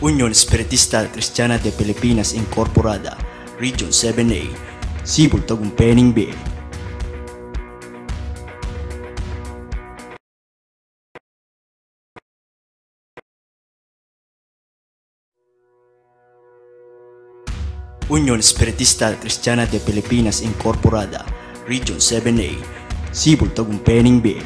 Unión Espiritista Cristiana de Pilipinas Incorporada, Region 7A, Sibol Tagumpay B. Unión Espiritista Cristiana de Pilipinas Incorporada, Region 7A, Sibol Tagumpay B.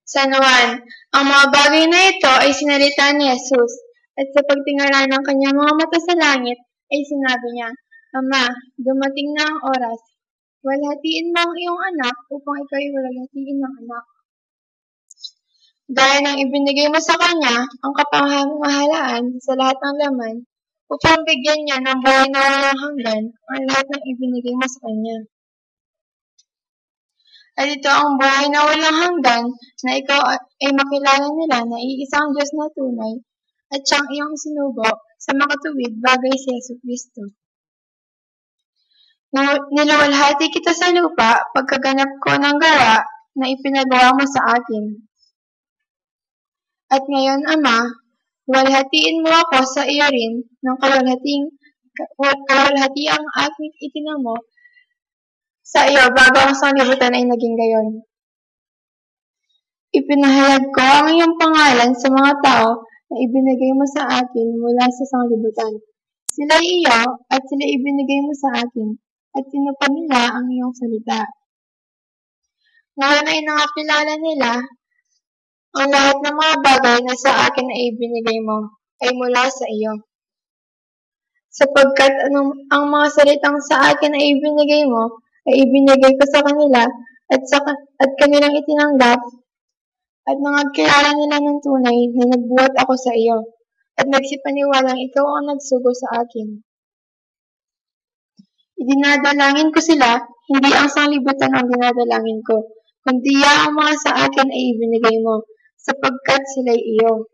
San Juan. Ang mga bagay na ito ay sinalita ni Jesus, at sa pagtingala ng kanyang mga mata sa langit, ay sinabi niya, Ama, dumating na ang oras. Walhatiin mo ang iyong anak upang ikaw ay walhatiin ng anak. Gaya ng ibinigay mo sa kanya ang kapamahalaan sa lahat ng laman, upang bigyan niya ng buhay na walang hanggan ang lahat ng ibinigay mo sa kanya. At ito ang buhay na walang hanggan, na ikaw ay makilala nila na iisang Diyos na tunay, at siyang iyong sinugo sa makatuwid bagay si Jesucristo. Niluwalhati kita sa lupa pagkaganap ko ng gawa na ipinagawa mo sa akin. At ngayon, Ama, walhatiin mo ako sa iyo rin ng kalwalhatiang aking itinamo sa iyo bago ang sanglibutan ay naging gayon. Ipinahayag ko ang iyong pangalan sa mga tao na ibinigay mo sa akin mula sa sanglibutan. Sila iyo at sila ibinigay mo sa akin at tinupad nila ang iyong salita. Ngayon ay nakakilala nila ang lahat ng mga bagay na sa akin ay ibinigay mo ay mula sa iyo. Sapagkat ang mga salitang sa akin ay ibinigay mo, ay ibinigay ko sa kanila at kanilang itinanggap at nangagkilala nila ng tunay na nagbuhat ako sa iyo at nagsipaniwalang ikaw ang nagsugo sa akin. Idinadalangin ko sila, hindi ang sanglibutan ang dinadalangin ko, kundi ang mga sa akin ay ibinigay mo, sapagkat sila'y iyo.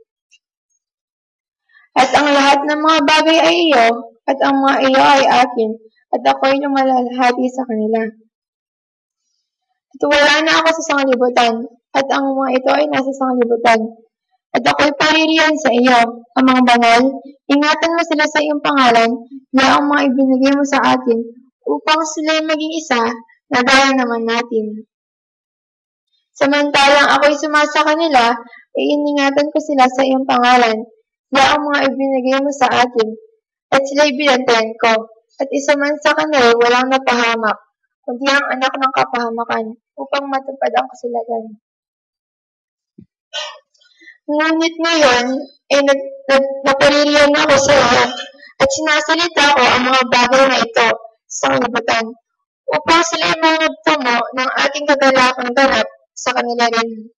At ang lahat ng mga bagay ay iyo, at ang mga iyo ay akin, at ako'y lumalahati sa kanila. At wala na ako sa sanglibutan, at ang mga ito ay nasa sanglibutan. At ako'y paririyan sa iyo, Amang Banal, ingatan mo sila sa iyong pangalan, na ang mga ibinigay mo sa akin, upang sila'y maging isa, na gaya naman natin. Samantalang ako'y sumasa kanila, ay iningatan ko sila sa iyong pangalan, na ang mga ibinigay mo sa akin, at sila'y binantayan ko, at isa man sa kanila walang napahamak, kundi ang anak ng kapahamakan, upang matupad ang kasulatan. Ngunit ngayon, ay napaririyan ako sa iyo, at sinasalita ko ang mga bagay na ito sa sanglibutan, upang sila'y magtamo ng ating kagalakang ganap sa kanila rin.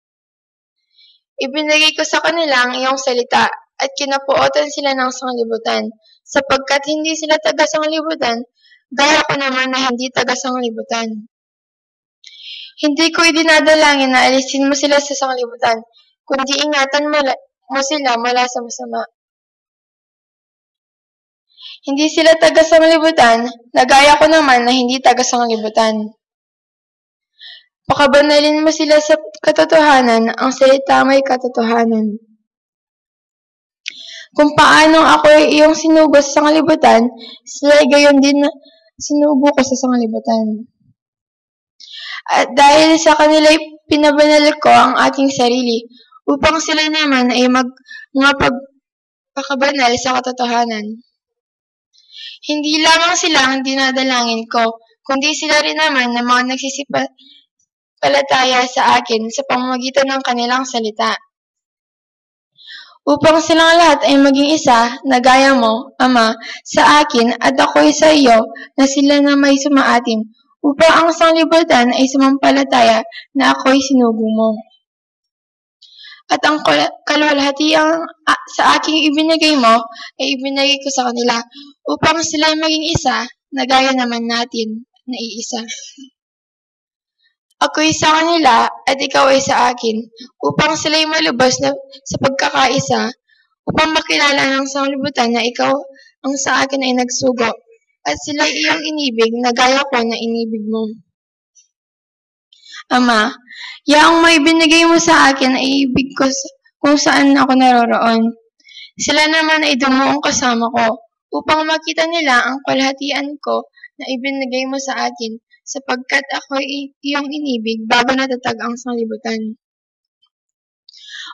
Ibinigay ko sa kanila ang iyong salita, at kinapuotan sila ng sanglibutan, sapagkat hindi sila taga-sanglibutan, gaya ko naman na hindi taga-sanglibutan. Hindi ko idinadalangin na alisin mo sila sa sanglibutan, kundi ingatan mo sila mula sa masama. Hindi sila taga-sanglibutan, na gaya ko naman na hindi taga-sanglibutan. Pakabanalin mo sila sa katotohanan, ang salita may katotohanan. Kung paano ako ay iyong sinugo sa sanglibutan, sila ay gayon din na sinugo ko sa sanglibutan. At dahil sa kanila'y pinabanal ko ang ating sarili, upang sila naman ay magpakabanal sa katotohanan. Hindi lamang sila ang dinadalangin ko, kundi sila rin naman na mga nagsisipalataya sa akin sa pamamagitan ng kanilang salita. Upang silang lahat ay maging isa na gaya mo, Ama, sa akin at ako'y sa iyo na sila na may sumaatin, upang ang sanglibutan ay sumampalataya na ako'y sinugo mo. At ang kalwalhatiang sa aking ibinigay mo ay ibinigay ko sa kanila, upang sila maging isa na gaya naman natin na iisa. Ako'y sa kanila at ikaw ay sa akin, upang sila'y malubos na sa pagkakaisa, upang makilala ng sanglibutan na ikaw ang sa akin ay nagsugo, at sila'y iyong inibig na gaya ko na inibig mo. Ama, yaong may binigay mo sa akin ay ibig ko kung saan ako naroroon. Sila naman ay dumuong kasama ko, upang makita nila ang kalwalhatian ko na ibinigay mo sa akin, sapagkat ako ay iyong inibig bago natatag ang sanglibutan.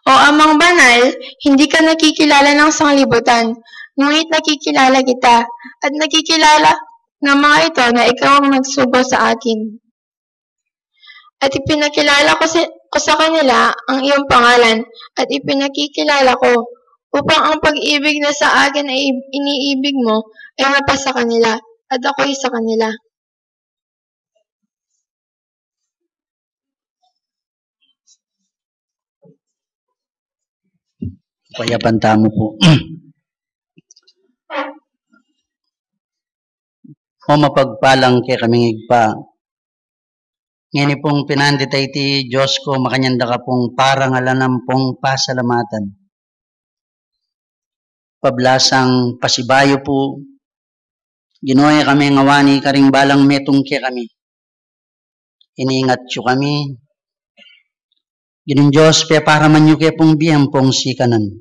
O Amang Banal, hindi ka nakikilala ng sanglibutan, ngunit nakikilala kita, at nakikilala ng mga ito na ikaw ang nagsugo sa akin. At ipinakilala ko sa kanila ang iyong pangalan at ipinakikilala ko upang ang pag-ibig na sa akin ay iniibig mo ay mapasa kanila at ako'y sa kanila. Payapanta mo po. O mapagpalang kay kaming igpa. Ngayon pong pinanditay ti Diyos ko, makanyanda ka pong parang alanam pong pasalamatan. Pablasang pasibayo po, ginuhay kami ngawani karing balang metong kay kami. Iniingat siyo kami. Gining Diyos, para man nyo kaya pong biyang pong sikanan.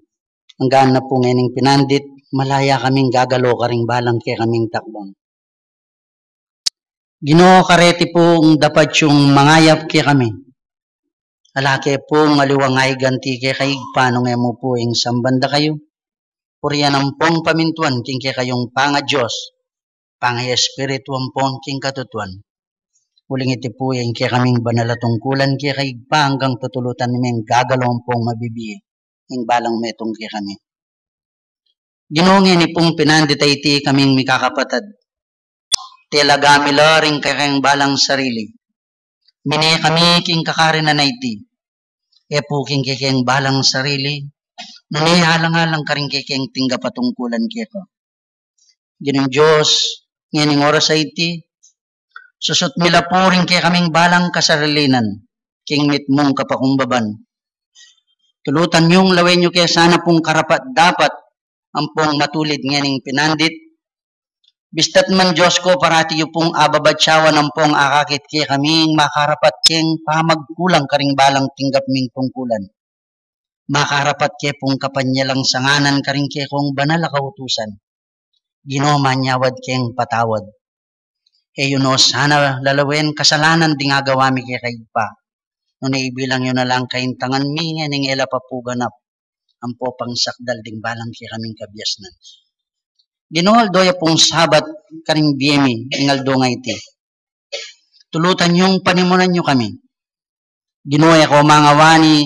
Hanggang na po ngayon pinandit, malaya kaming gagalo karing balang kay kaming takbong. Ginoo kareti pong dapat yung mangayap kay kami. Alake pong aliwangay ganti kay kaigpano nga mo po yung sambanda kayo. Puriyan ang pong pamintuan king kay kayong panga Diyos, panga espirituan pong king katutuan. Uling iti po yung kay kaming banalatungkulan kay kaigpa hanggang tutulutan naming gagalawang pong mabibiye yung balang metong kay kami. Ginoo nga ni pong pinanditay ti kaming mikakapatad. Tilagami ring kayang balang sarili. Mini kami king kakarin na naiti. E po king kayang balang sarili. Nanihalang-halang ka rin kayang tingga patungkulan kaya. Ginong Diyos, ngayon oras sa iti. Susot mila po rin kaya kaming balang kasarilinan. King mit mong kapakumbaban. Tulutan yung lawin nyo kaya sana pong karapat dapat ang pong matulid ngayon pinandit. Bistat man Diyos ko parati yung pong ababatsawan ng pong akakit kaya kaming makarapat keng pamagkulang karing balang tinggap ming tungkulan. Makarapat kaya pong kapanyalang sanganan karing kaya kong banal kautusan. Ginoo manyawad keng patawad. E yun o sana lalawin kasalanan di nga gawami kaya kayo pa. Nung naibilang yun na lang kaintangan mi nga ning ela papuganap. Ang po pang sakdal ding balang kaya kaming kabyasnan. Ginoo doya pong sabat karing biyemi ingaldo nga iti. Tulutan yung panimunan nyo kami. Ginoo ako mga wani,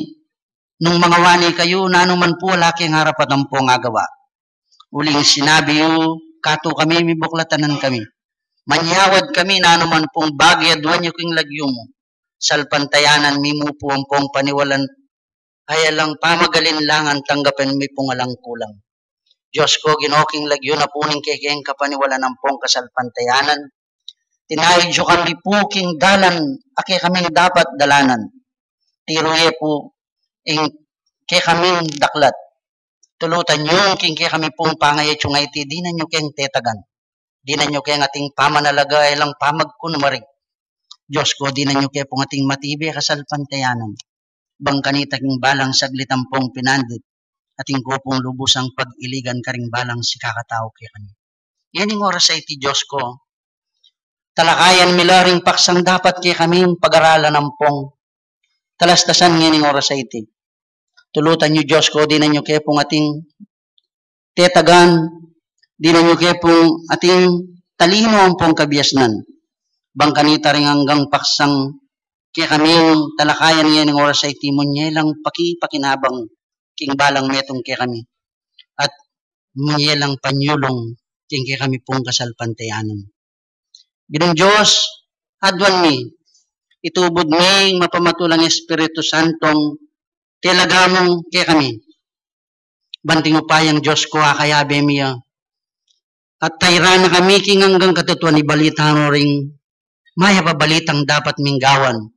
nung mga wani kayo na anuman po laki ang harapat ang pong agawa. Uling sinabi yung kato kami, may buklatanan kami. Manyawad kami na anuman pong bagay adwan nyo king lagyo mo. Salpantayanan mi mo po ang pong paniwalan. Ay alang pamagalin lang ang tanggapin mi pong alang kulang. Diyos ko, ginoking lagyo na puning kekeng kapaniwala ng pong kasalpantayanan. Tinahid siyo kami po king dalan, ake kaming dapat dalanan. Tiruye po, kay kaming daklat. Tulutan nyo, king kay kami pong pangayat yung iti, di na nyo keng tetagan. Di na nyo keng ating pamanalaga, ilang pamagkunmarig. Diyos ko, di na nyo keng pong ating matibi kasalpantayanan. Bangkanita king balang saglit ang pong pinandit. Ating ko pong lubusang pag-iligan karing balang si kakatao kay kanya. Yan yung oras sa iti Diyos ko. Talakayan milaring paksang dapat kay kaming pag-aralan ng pong. Talastasan yan yung oras sa iti. Tulutan nyo Diyos ko, di na nyo kaya pong ating tetagan, di na nyo kaya pong ating talino ang pong kabyasnan. Bangkanita rin hanggang paksang kaya kaming talakayan yan yung oras sa iti mo niya lang pakinabang king balang metong kay kami. At munyelang panyulong king kay kami pong kasalpantayanan. Ginong Diyos, adwan mi, itubod mi mapamatulang Espiritu Santong tilagamong kay kami. Banting upayang Diyos ko akayabe miya. At tayra na kami king hanggang katutuan ibalita mo ring maya pa balitang dapat minggawan.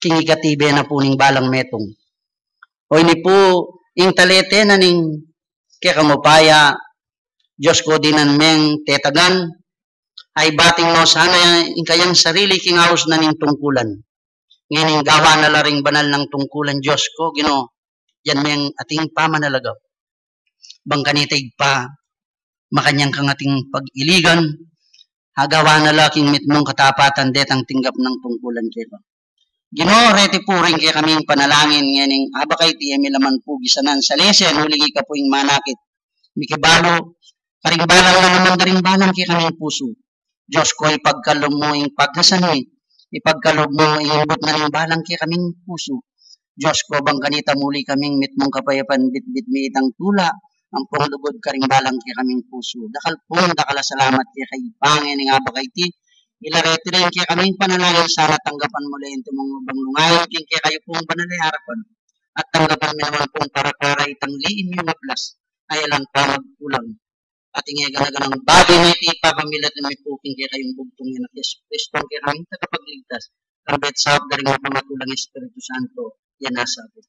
King ikatibe na puning balang metong. O ini po, ing talete na ning kaya kamupaya, Diyos ko dinan meng tetagan, ay bating no sana ing kayang sarili king haus na ning tungkulan. Ngayon gawa na laring banal ng tungkulan, Diyos ko, Ginoo, yan meng ating pamanalagaw. Bangkanitay pa, makanyang kang ating pag-iligan, hagawa na laking mitmong katapatan detang tinggap ng tungkulan kaya. Ginoo, reti po rin kaya kaming panalangin ngayon abakay ti emi laman po gisanan sa lesen hulingi ka po yung manakit. Mikibalo, karing balang na naman daring balang kaya kaming puso. Diyos ko ipagkalom mo yung pagkasanoy, ipagkalob mo iimbot na ng balang kay kaming puso. Diyos ko bang kanita muli kaming mitmong kapayapan bitbit mi itang tula, ang panglubod karing balang kay kaming puso. Dakal pong dakala salamat kay kay pangin nga ba kay ti, ilarete rin kay kaming panalangin sana tanggapan mo lang ito mong banglungayon kay kayo pong banalay harapan. At tanggapan mo naman pong para itang liin yung maplas, ay alam pa magkulang. At ingay ganaganang bagay na iti ipapamilat na may puking kay kayong bugtong yan at Yesu Kristo kay kaming tagapagligtas. Karbet sa daring mapamatulang Espiritu Santo, yan nasabi.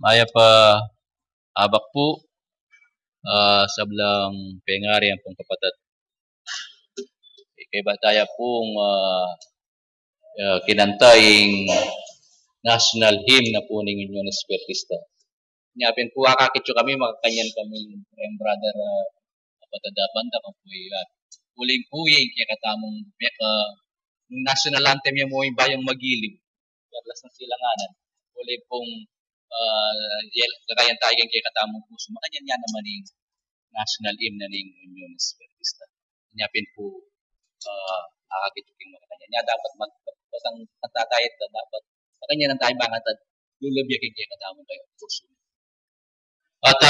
Maya pa abak po sablang pengari ang pong kapatat. Kay bataya pong kinantaying national hymn na po ng Union Espiritista. Nyapin po akakityo kami, makakanyan kami ng brother patadabanda kung po uling po yung kakatamong national anthem yung mo yung bayang magilib. Karlas ng silanganan. Uling pong kakayan tayo yung kakatamong puso. Makanyan yan naman yung national hymn na ng Union Espiritista. Nyapin po akakityo yung makakanyan. Nya dapat magtatayat na dapat makanyan ang tayo bangat at lulubyak yung kakatamong kayo puso. At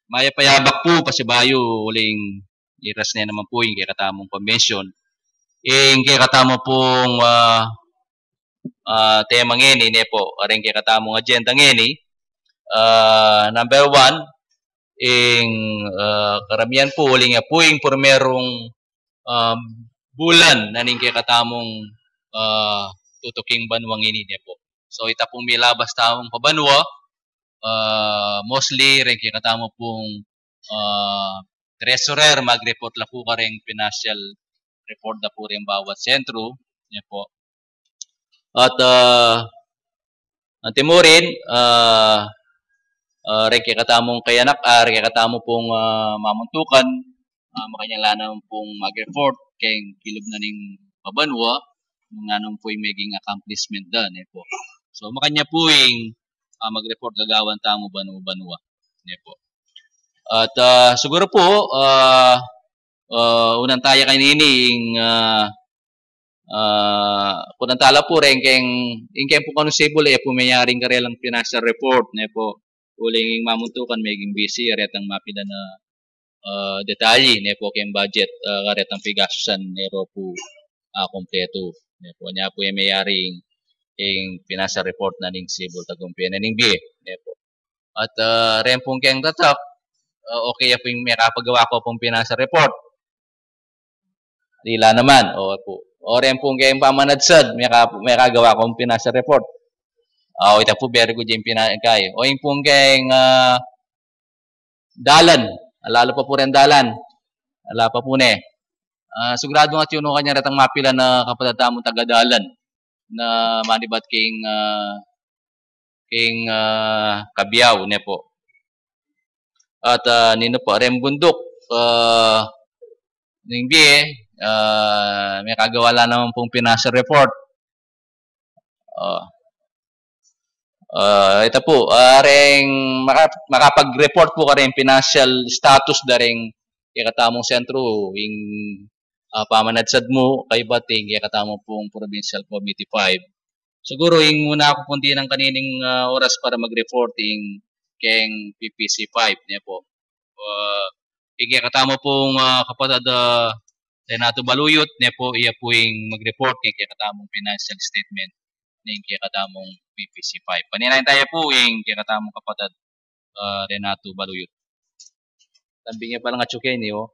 maya payabak po pasibayo uling iras na naman po yung kakatamong convention. Yung kakatamong pong tema ngeni ne po, aring kakatamong agenda ngeni. Number 1, yung karamihan po uling po yung primerong bulan na ning kakatamong tutuking banwang ngeni ne po. So ita pong milabas tamong pabanwa, mostly rin kikatamo pong treasurer mag-report la po ka rin financial report na po rin bawat sentro. Yan po. At antimo rin, rin kikatamong kayanak, rin kikatamo pong mamuntukan, makanyala naman pong mag-report kay kilog na ning pabanwa, nung nanong po yung maging accomplishment done. Yan po. So, makanya po yung mag-report gagawan tamo banwa. Yan po. At siguro po, unang tayo kanini yung kunang tala po rin keng po kanusable po mayaring karelang financial report. Yan po. Uling mamuntukan, maging busy, aretang mapila na detalye. Yan po keng budget, aretang pigasusan, nero po kompleto. Yan po. Yan po yung mayaring yung pinasa report na ning Cebu Tagumpay na ning BIE. Po. At rin pong keng tatak, okay po yung may kapagawa ko pong pinasa report. Dila naman. O po. O rin pong keng pamanadsad, may kagawa kong pinasa report. O ito po, very good yung pinakay. O yung pong keng dalan. Lalo pa po rin dalan. Ala pa po ne. Sigurado nga yun kanya ratang mapila na kapatatamong tagadalan na manibat king Kabiyaw ne po. At nino po rin bundok ning BIE may kagawala naman pong pinasa report. Ito po ring makapag-report po ka rin financial status daring ikatamong sentro yung pamanadsad mo kay bating katamo pong Provincial Committee 5. Siguro yung muna ako pundi ng kanining oras para mag-reporting keng PPC 5 niya po. Katamo pong kapatid Renato Baluyot niya po iya po yung mag-report kay katamong financial statement ng katamong PPC 5. Paninayin tayo po yung katamong kapatid Renato Baluyot. Tambi niya palang atsukin niyo.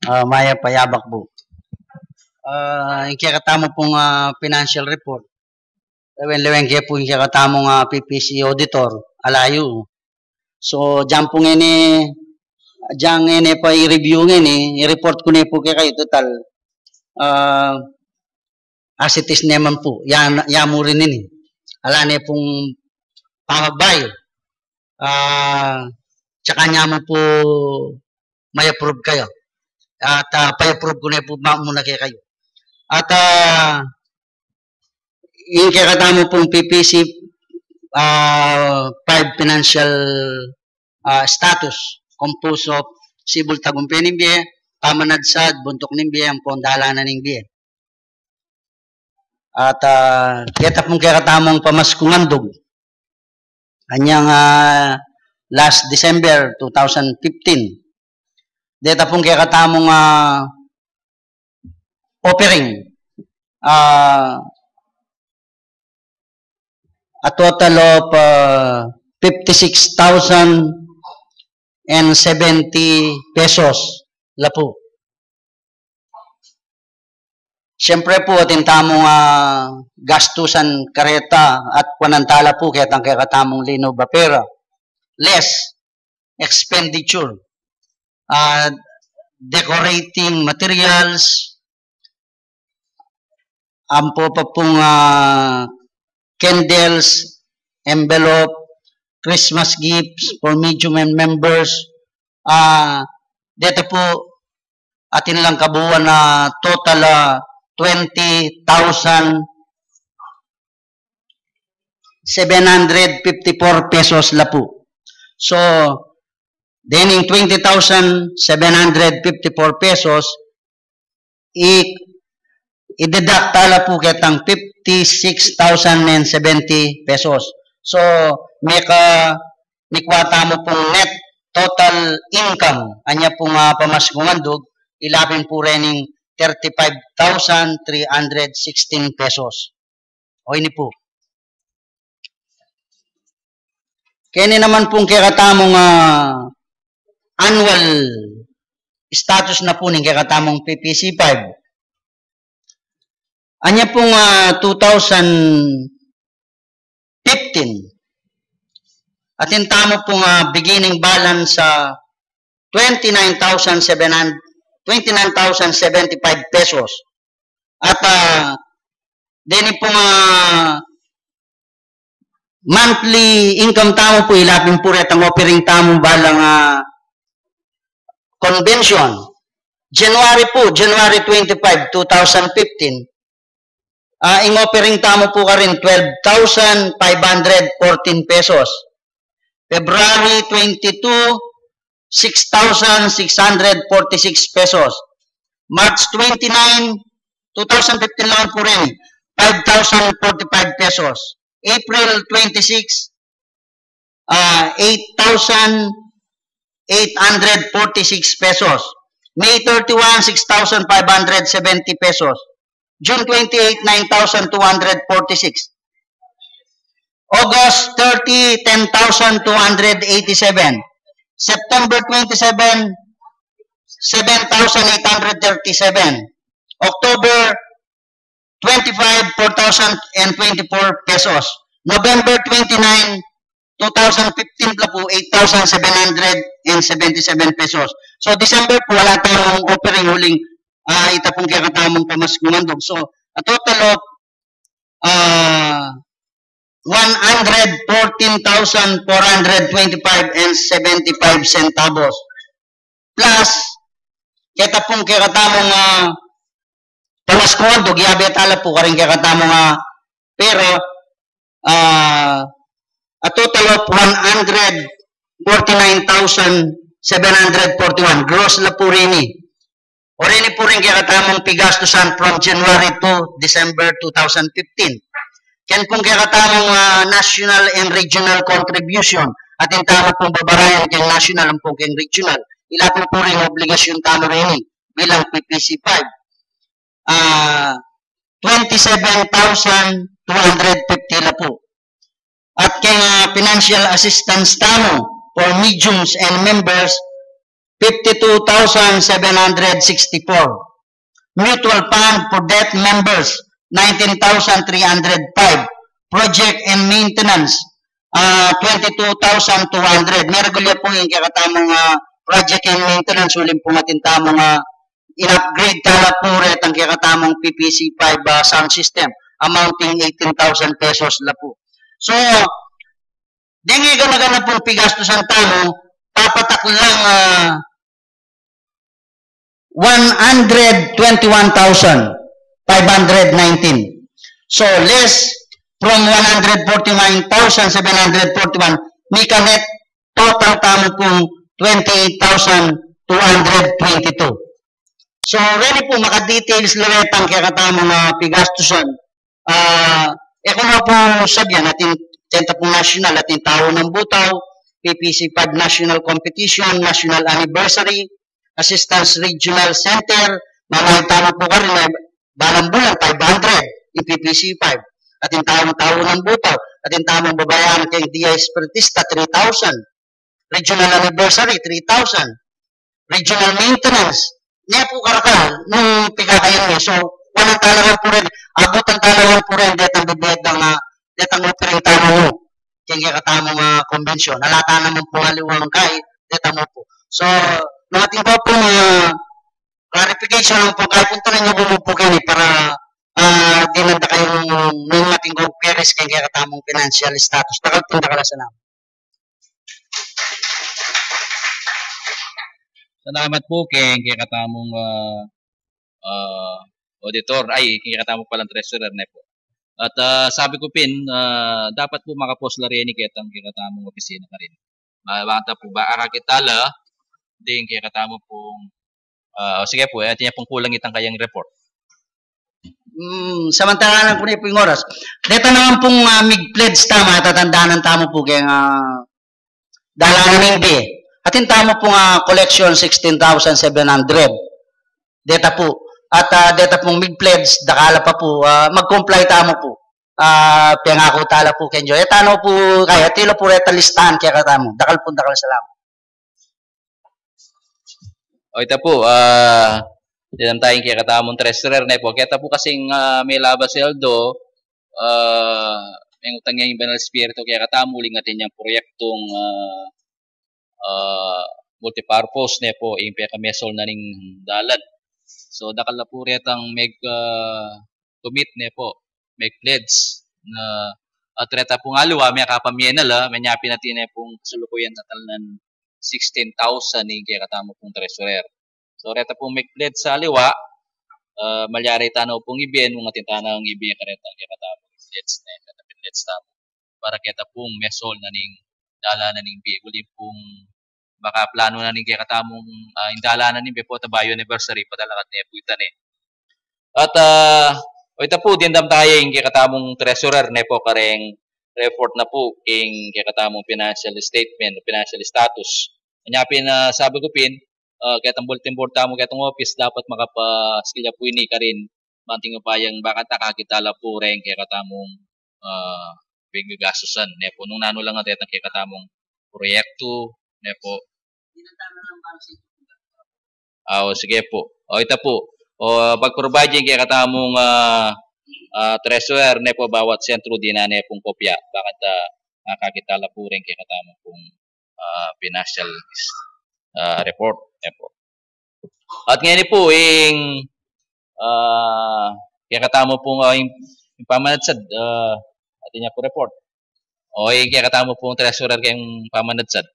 Maya payabak po. Yung kakatamo pong financial report. Lewen kaya po yung kakatamong PPC auditor, alayo. So, dyan po pa i-review i-report ko na po kayo total. As it is naman po. Yan mo rin Ala na pong pamagbayo. Tsaka niya mo po may approve kayo. At pa-approve ko na po muna kayo. At yung kakatamo pong PPC 5 financial status composed of Cebu Tagumpay ng BIE, pamanadsad, buntok ng BIE, ang pondalanan ng BIE. At kita pong kakatamong pamaskungandog. Kanyang last December 2015. Dito pong kakatamong offering a total of 56,070 pesos la po. Siyempre po, tintamong gastusan kareta at panantala po kaya ang kakatamong lino bapera. Less expenditure. Decorating materials, ampo pa pong candles, envelope, Christmas gifts for medium and members. Dito po, atin lang kabuuan na total 20,754 pesos la po. So, dening 20,754 pesos, i-deduct tala po kitang 56,070 pesos. So, may kwata mo pong net total income. Anya pong pamaskumandog, ilapin po rening 35,316 pesos. O ini po. Kaya naman pong kakatamong annual status na po ng kakatamong PPC 5. Anya pong 2015. At yung tamo pong beginning balance sa 29,075 pesos. At din pong monthly income tamo po ilapin po rin ang offering tamo balang convention. January 25, 2015. Ang offering tamo po ka rin 12,514 pesos. February 22, 6,646 pesos. March 29, 2015 lang po rin, 5,045 pesos. April 26, 8,846 pesos. May 31, 6,570 pesos. June 28, 9,246. August 30, 10,287. September 27, 7,837. October 25, 4,024 pesos. November 29, 2015 po, 8,777 pesos. So, December po, wala tayong offering huling ita pong kakatamang pamaskumandog. So, a total of 114,425 and 75 centavos. Plus, kita pong kakatamang pamaskumandog, yabet ala po karing kakatamang pero a total of 149,741 gross la po rin eh. O rin po rin kakatamang pigastusan from January to December 2015. Yan pong kakatamang national and regional contribution at yung tama pong babarayan kay national ang pong kay regional. Ilapin po rin obligasyon tama rin bilang PPC 5. 27,250 na po. At kay financial assistance tamo for mediums and members, 52,764. Mutual fund for debt members, 19,305. Project and maintenance, 22,200. May regular po yung kakatamang project and maintenance, ulit po matintamang in-upgrade tala po rin ang kakatamang PPC 5 sound system, amounting 18,000 pesos la po. So, dingi gana-gana pong pigastusan tamo, papatak lang 121,519. So, less from 149,741, may kanet total tamo pong 28,222. So, ready po maka-details lang ang kakatamang pigastusan. Kung na po sabihan, ating tenta pong national, ating tao ng butaw, PPC 5 National Competition, National Anniversary, Assistance Regional Center, mga tama po ka rin, balang bulan, 500, yung PPC 5. Ating tao ng butaw, ating tamang babayaran kay DI Spiritista, 3,000. Regional Anniversary, 3,000. Regional Maintenance, niya po karakal, nung pigakayan niya. So, walang talagang po rin, abutan talagang po rin, detang bibiyad ng detang offering tama mo. Kaya katamang konbensyon. Halata naman po haliwang kahit, detang mo po. So, natin po po clarification lang po, kahit punta ninyo po kini para dinanda kayong nung ating Peres kay katamong financial status. Nakal sa namin. Salamat po kay katamong auditor, kay katamong palang treasurer na po. At sabi ko pin, dapat po makapos la rin kitang kay katamong opisina ka rin. Mabanta po ba akakitala din kay katamong pong sige po, ito niya pong kulang itang kayang report. Samantalang po na po yung oras. Dito naman pong mig-pledge tama, tatandaan tamo po kaya dalanan ng atin tamo pong collection 16,700. Data po. At data pong mig-pledge, dakala pa po, mag-comply tamo po. Piyangako tala po kenjo. Etano po kaya, tilo po reta listahan kaya katamo. Dakal salamat. O ito po, yan tayong kaya katamong treasurer na po. Kaya po kasing may laba seldo, may utang niya yung banal spirito kaya katamo, lingatin niyang proyektong multipurpose na po, yung peka-mesol na ning dalan. So, dakal na po retang commit na po, pledge na at reta pong aluwa, may kapamienal, may nyapin natin na pong kasulukuyan natal ng 16,000 ni kaya katamo pong treasurer. So, reta pong pledge sa aliwa, malyari tanaw pong ibien, mga tintanang ibien kareta kaya katamo pledge na pledge tamo. Para kita pong mesol na ning dala na ning bi. Uli pong baka plano na ning kaya katamong indala na ning po tabayo anniversary padalakat niya po itan eh. At ito po dindam tayo yung kaya katamong treasurer na po kareng report na po yung kaya katamong financial statement, financial status. Anyapin na sabi ko pin, kaya itong bulletin board tamo kaya itong office dapat makapaskilya po ini ka rin manting upayang baka takakitala po rin kaya katamong bigagastusan. Nepo, nung nano lang natin kaya katamong proyekto, nepo. Sige po. Ito po. Pag-provide yung kaya katamong treasurer, nepo, bawat sentro din na nepong kopya. Bakit nakakitala po rin kaya katamong pong financial report. Nepo. At ngayon po, yung kaya katamo pong yung pamanadsad, atin niya po report. Yung kaya katamo pong treasurer kayong pamanadsad.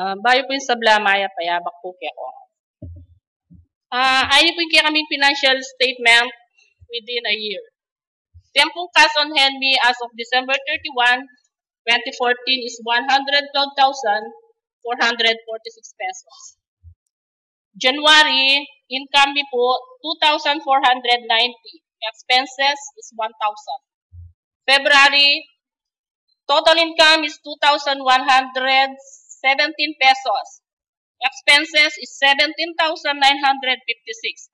Bayo po yung sablamaya, payabak po kaya ko. Ayun po yung kaya kaming financial statement within a year. Tempong cash on hand me as of December 31, 2014 is 112,446 pesos. January, income me po 2,490. Expenses is 1,000. February, total income is 2,117 pesos. Expenses is 17,956.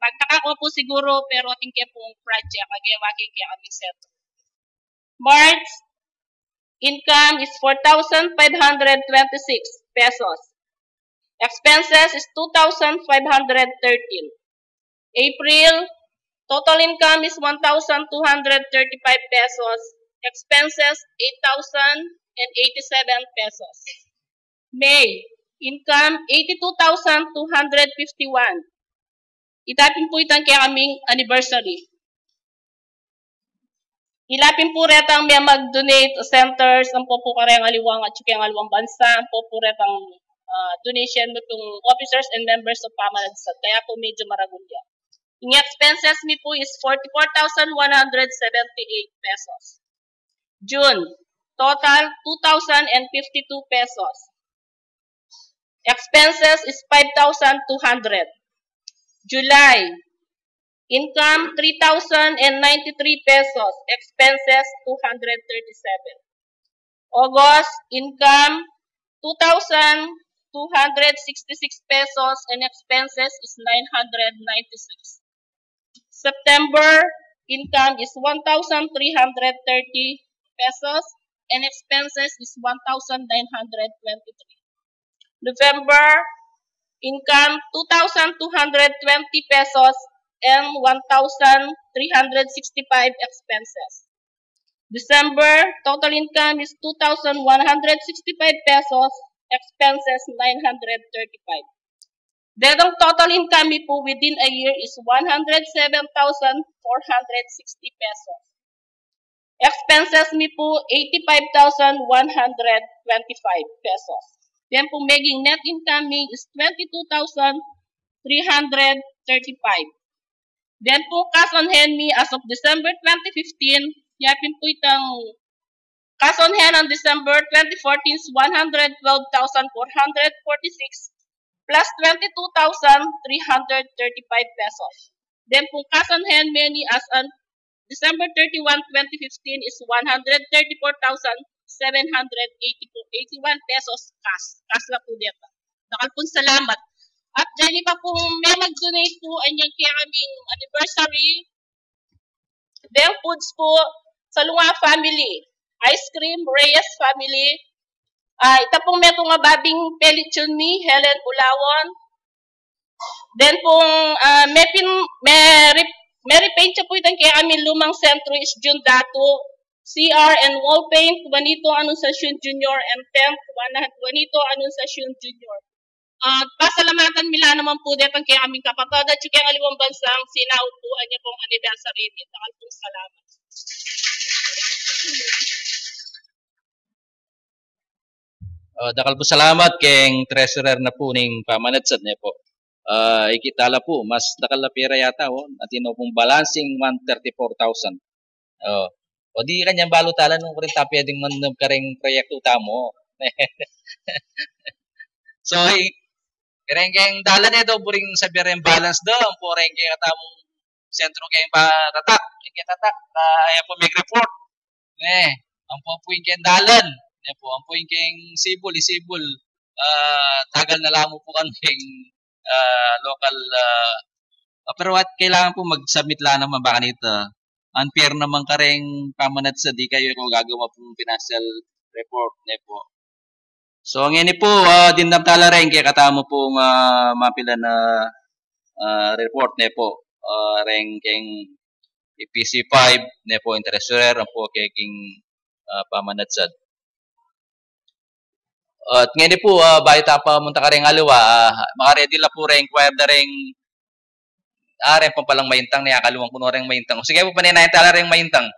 Pagtaka ko po siguro, pero ating kaya pong project, agawagin kaya kaming set. March, income is 4,526 pesos. Expenses is 2,513. April, total income is 1,235 pesos. Expenses, 8,087 pesos. May, income 82,251. Itapin po itang kaya kaming anniversary. Ilapin po retang may mag-donate centers ang po kareng aliwang at siyang aliwang bansa, ang po retang donation mo itong officers and members of pamanadsad. Kaya po medyo maragulya. Yung expenses mi po is 44,178 pesos. June, total 2,052 pesos. Expenses is 5,200. July, income 3,093 pesos. Expenses 237. August, income 2,266 pesos and expenses is 996. September, income is 1,330 pesos and expenses is 1,923. November, income 2,220 pesos and 1,365 expenses. December, total income is 2,165 pesos, expenses 935. Then ang total income mi po within a year is 107,460 pesos. Expenses mi po 85,125 pesos. Then po making net income mi is 22,335. Then po cash on hand mi as of December 2015, yapin po itang cash on hand on December 2014 is 112,446 plus 22,335 pesos. Then po cash on hand mi as on December 31, 2015 is 134,781 pesos cash. Cash lang po dito. Nakal po salamat. At dyan pa po may mag-donate po ay yung kaya kaming anniversary. Then foods po sa Lunga family. Ice cream, Reyes family. Ita pong meto nga babing Pelichon mi, Helen Ulawon. Then pong may repaint siya po itang kaya kami lumang sentro is June Dato, CR and wall paint, Juanito Anunciacion Jr. and 10th, Juanito Anunciacion Jr. Pasalamatan mila naman po dito kaya aming kapatid at yung aliwang bansang sinaupuan niya pong anniversary niya. Takal pong salamat. Dakal po salamat keng treasurer na po ning pamanatsad niya po. Ikitala po, mas dakal na pera yata at pong balancing 134,000. O di kanyang balutalan nung rin pwedeng manunod ka rin proyekto tamo. So, keng dalan ito, buring sabi rin balance doon, po rin kaya katamong sentro kayong patatak, ikitatak, kaya po may report. Ang po yung kayong dalan, ang po yung kayong isibol, tagal na lang po kayong local, pero what kailangan po mag-submit lang naman baka nito. Unfair naman ka rin pamanat sa di kayo kung gagawa po financial report po. So, ngayon po, dinamtala rin kaya katamo po mapila na report po. Rin keng EPC 5 po, treasurer, po keng pamanatsad. At ngayon po, bayo tapa munta ka rin aliwa, makaredy la po rin, inquire na rin, rin pa palang maintang, niyakaluwang ko na rin maintang. Sige po, paninayin tala rin maintang.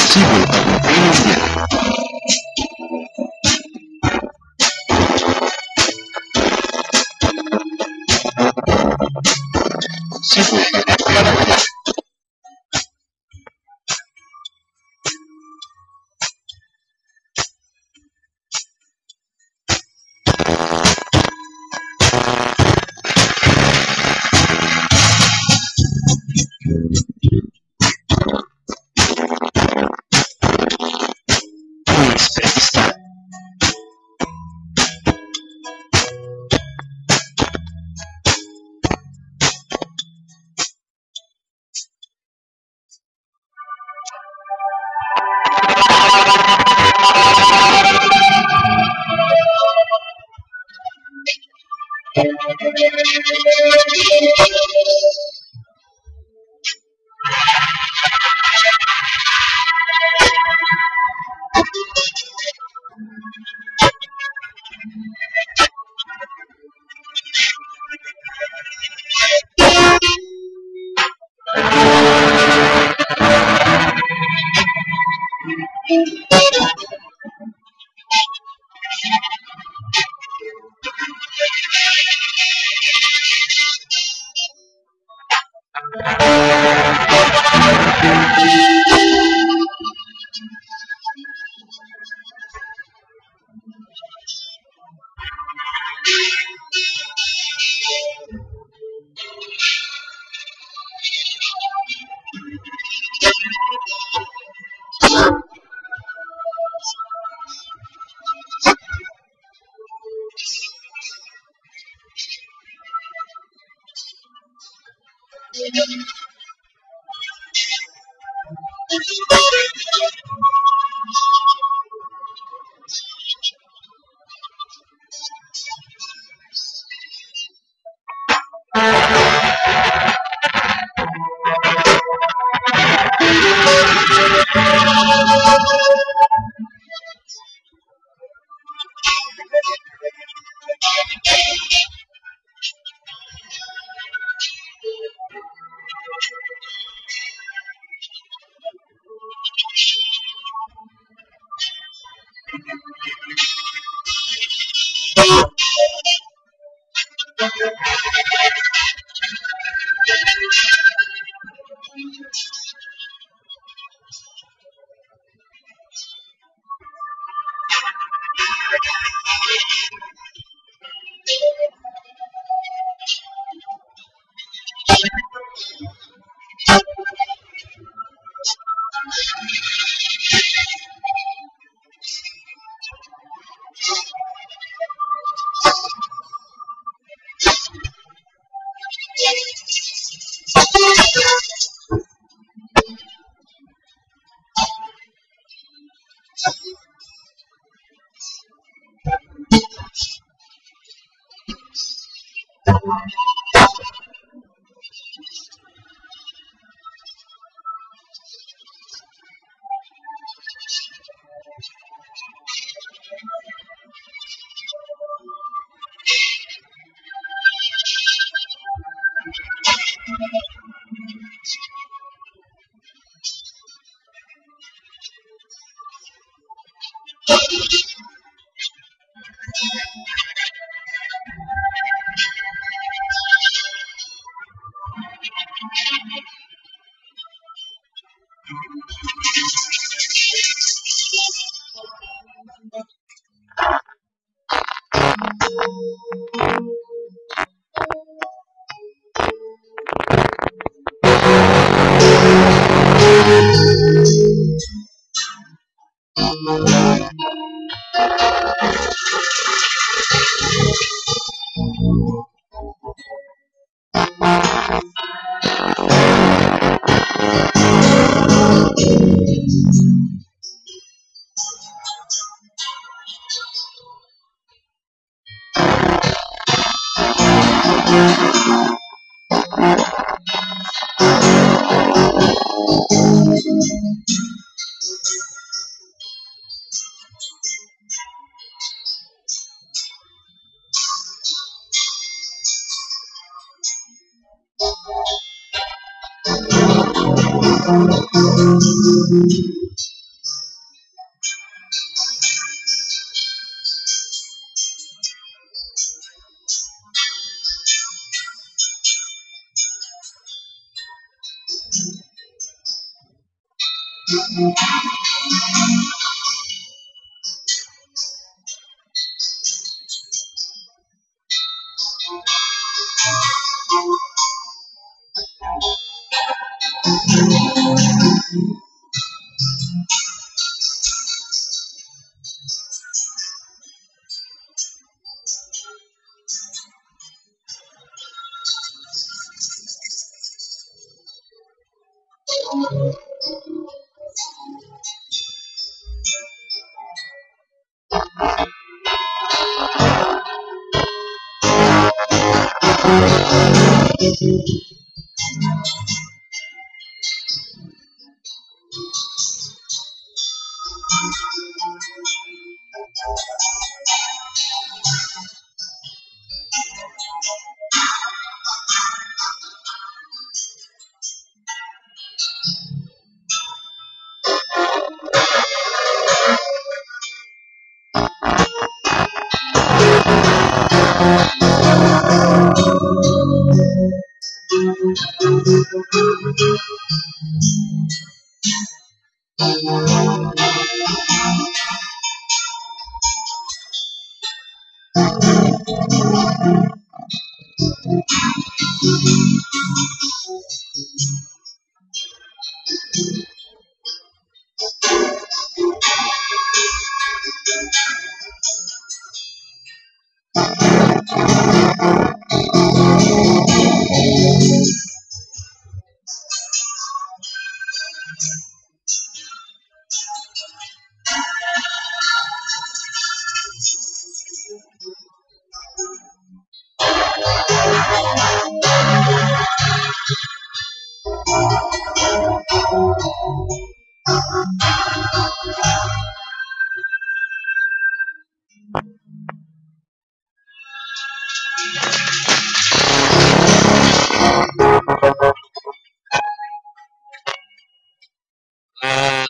Cebu Tagumpay Media. Cebu Tagumpay Media. Please press start.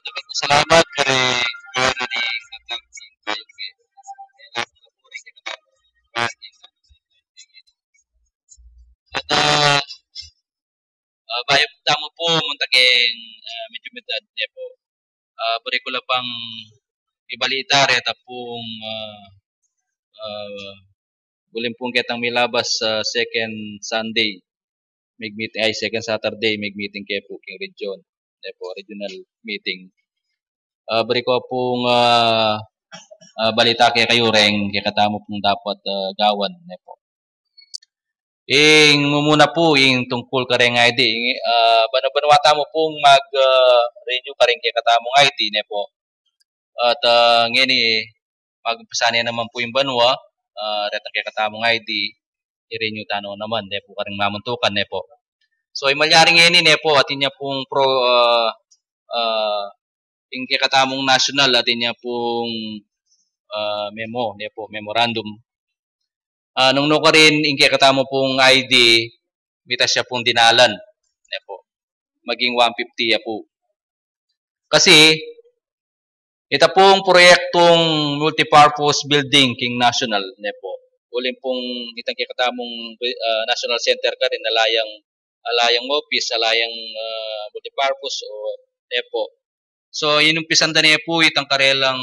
Dapat salamat kay Kuya ni at bayo tamo po muntageng medyo medad niya po. Bari ko lang pang ibalita reta pong ulim pong kitang milabas sa second Sunday. Second Saturday, may meeting kay po king region. Po, regional meeting. Bari ko pong balita kay kayo reng kay katamo pong dapat gawan po. Mumuna po tungkol ka rin ID. Banwata mo pong mag-renew ka rin kay katamong ID po. At ngayon magpasani naman po yung banwa reta kay katamong ID i-renew tano naman po ka rin mamuntukan po. So imalyaring ngayon po atin niya pong yung kay katamong national atin niya pong memo po memorandum. Nung ka rin ingke katamo pong ID, mita siya pong dinalan. Po. Maging 150 po. Kasi, ito pong proyektong multipurpose building King National. Po. Uling pong itang katamong National Center ka rin, alayang office, alayang multipurpose o po. So, inumpisan na niya po itang karelang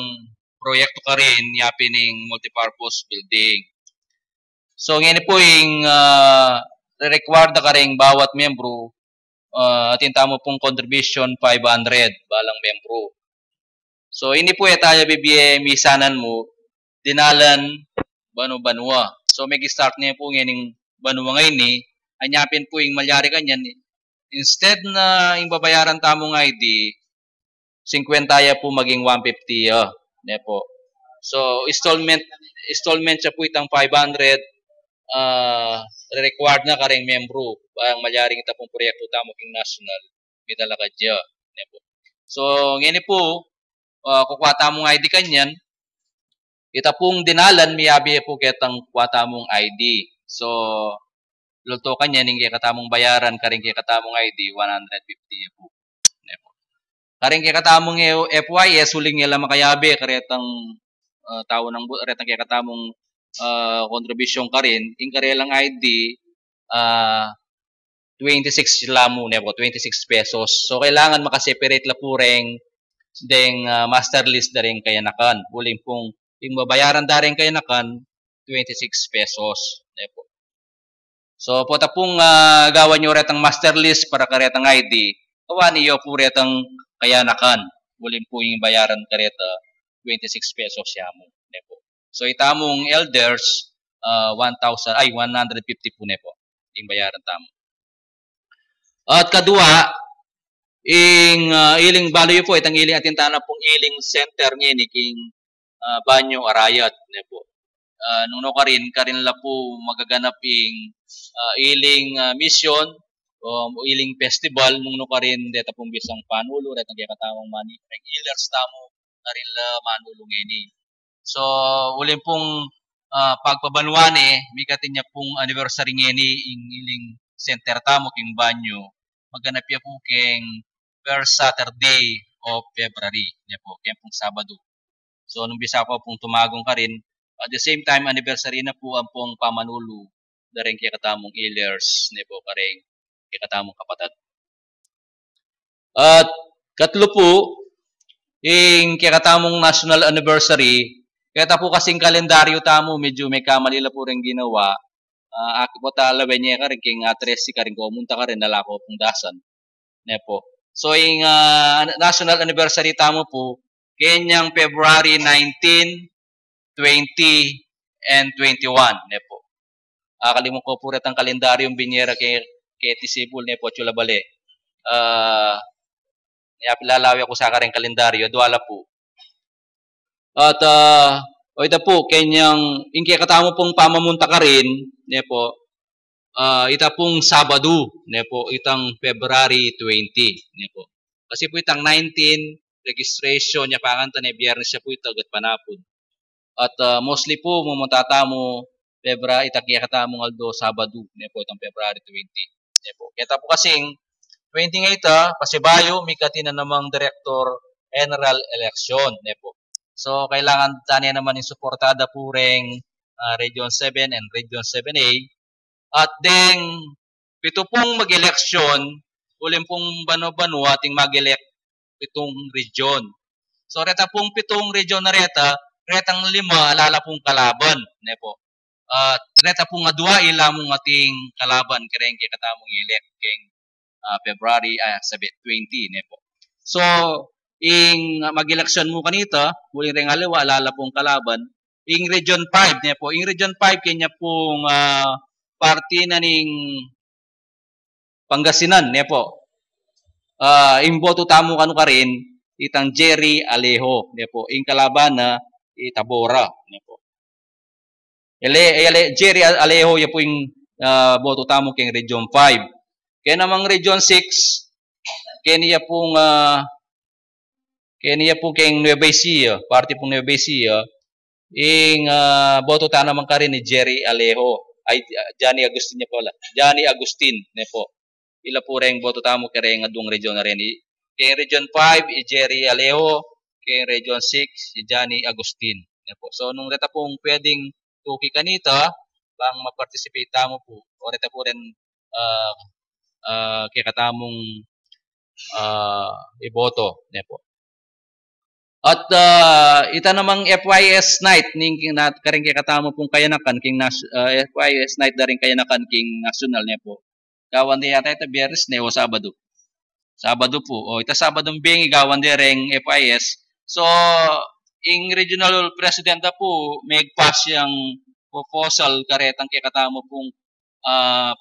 proyekto ka rin, yapining multipurpose building. So, ngayon po required na ka rin bawat membro atin tamo pong contribution 500 balang membro. So, ini po tayo misanan mo dinalan banwa. So, mag-start niya po ngayon banwa ngayon anyapin po yung malyari kanyan. Instead na yung babayaran tamong ID, 50 po maging 150 po. So, installment siya po itang 500 required na karing membro ang malyaring ita pong proyekto tamo king national midalakadya po. So ngayon po kukuha tamong ID kanyan ita pong dinalan miyabi po ketang kuha tamong ID. So luto kanyan ning katamong bayaran karing katamong ID 150 po Karing kay katamong FYS huling nila makayabe karetang tao ng karetang kay katamong contribution ka rin in karelang ID 26 lamu nebo 26 pesos. So kailangan makaseparate la po ring deng master list da rin kayanakan. Huling pong yung babayaran da rin kayanakan 26 pesos nebo. So po tapong gawan nyo retang master list para karetang ID. Kawan niyo po retang kayanakan. Huling po yung bayaran kareta 26 pesos siya mo nebo. So itamong elders 150 po nepo yung bayaran tamo. At kadua iling baloy po itang iling atintana pong iling center ni king Banyo Arayat nepo. Nung no karin la po magaganap iling mission o iling festival nung no karin deta pong bisang panulo deta katamang mani ilers tamo karin la manulo ngeni. So, uling pong pagpabanwane, mikatin niya pong anniversary ngeni iling center tamo king Banyo. Maganap niya po king first Saturday of February. Niya po, kaya pong Sabado. So, nung bisa ko pong tumagong ka rin, at the same time, anniversary na po ang pong pamanulo na rin kaya katamong ilers, niya po, karing kaya katamong kapatid. At katlo po, kaya katamong national anniversary, kaya po kasing kalendaryo tamo, medyo may kamalila po rin ginawa. Ako po talawe niya ka rin, king atresi ka rin, kumunta ka rin, nalako pong dasan. Nepo. So, yung national anniversary tamo po, kanyang February 19, 20, and 21. Nepo. Kalimong ko po rin ang kalendaryo yung binyera kay Tisibul, Nepo, Chulabale. Pilalawi ako sa karing kalendaryo, duwala po. At o ito po, kanyang ingkaya katamo pong pamamunta ka rin, nepo, ita pong Sabado, nepo, itang February 20, nepo. Kasi po itang 19, registration niya panganta ni Biyernes siya po ito, agat panapon. At mostly po, mumunta tamo, February, itakya katamong aldo, Sabado, nepo, itang February 20, nepo. Kaya po kasing, 20 nga ita, pasibayo, may katina namang Director General Election, nepo. So, kailangan tanya naman yung suportada po ring Region 7 and Region 7A. At then, pito pong mag-eleksyon, ulim pong bano-bano ating mag-elect pitong region. So, reta pong pitong region na retang 5, alala pong kalaban. Nepo. Reta pong nga 2, ilamong ating kalaban, kareng kaya katamong elect king February 20. Nepo. So, mag-eleksyon mo kanita, muling ring haliwa, alala pong kalaban, Region 5 niya po. Region 5 kanya pong party na ning Pangasinan niya po. Boto tamo kano ka rin, itang Jerry Alejo niya po. Kalaban na Itabora niya po. Jerry Alejo niya po boto tamo king Region 5. Kaya namang Region 6, kaya pong kaya po kayong Nueva Ecija, party pong Nueva Ecija, boto ta naman ka rin ni Jerry Alejo, ay Johnny Agustin niya pala, Johnny Agustin, ne po. Ila po rin boto tamo kaya rin adung region na rin. Kaya Region 5, Jerry Alejo, kaya Region 6, Johnny Agustin, ne po. So, nung reta pong pwedeng tuki kanita, bang ma-participate tamo po, o reta po rin kaya katamong iboto, ne po. At ita namang FYS night ning karing kay katamo pong kayanakan king FYS night daring kayanakan king national niya po. Gawan di yata ita Biyernes ne o Sabado. Sabado po. O ita Sabadong bing gawan di ring FYS. So ing regional president po may pass yang proposal karetang kay katamo pong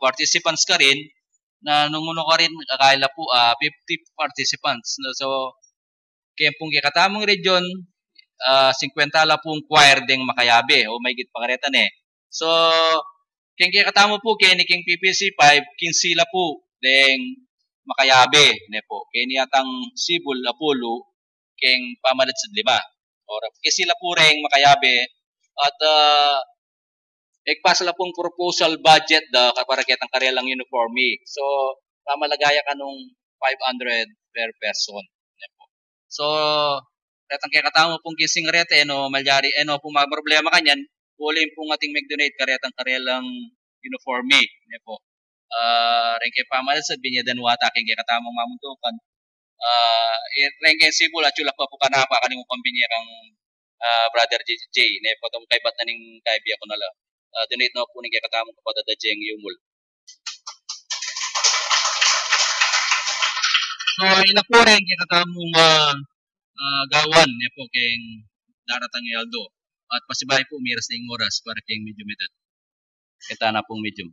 participants ka rin na numuno ka rin kaila po 50 participants. So kaya pong katamong region, 50 la pong choir ding makayabe o may git pangaretan eh. So, kaya katamo po kaya ni king PPC 5, 15 la po ding makayabe ne po. Kaya niyatang Sibul Apollo king pamalad sa 5. Or kaya sila po ring makayabe at ekpas la pong proposal budget para kitang karelang uniforme. So, pamalagaya ka nung 500 per person. So, retang kaya katamo pong kising rete, malyari, pong mga problema kanyan, pulin pong ating mag-donate karetang karelang uniforme. Po. Rengke pamalat sa binyadan wata kaya katamong mamuntukan. Rengke sibul at chulak pa po kanapa kanimong pambinya kang brother J. Po tong kay bat na ning kaibiya ko nala. Donate na po ning kaya katamong kapadada Jeng Yumul. So, ina po rin kaya katamong gawan po kayong daratang Aldo. At pasibay po miras na yung oras para kayong medium edad. Kita na pong medium.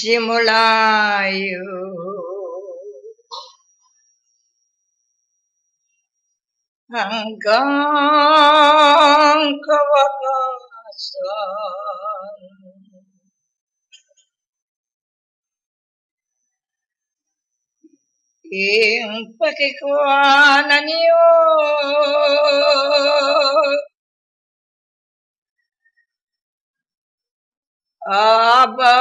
Magsimulayo hanggang kawakasan. Ing pakikuanan niyo aba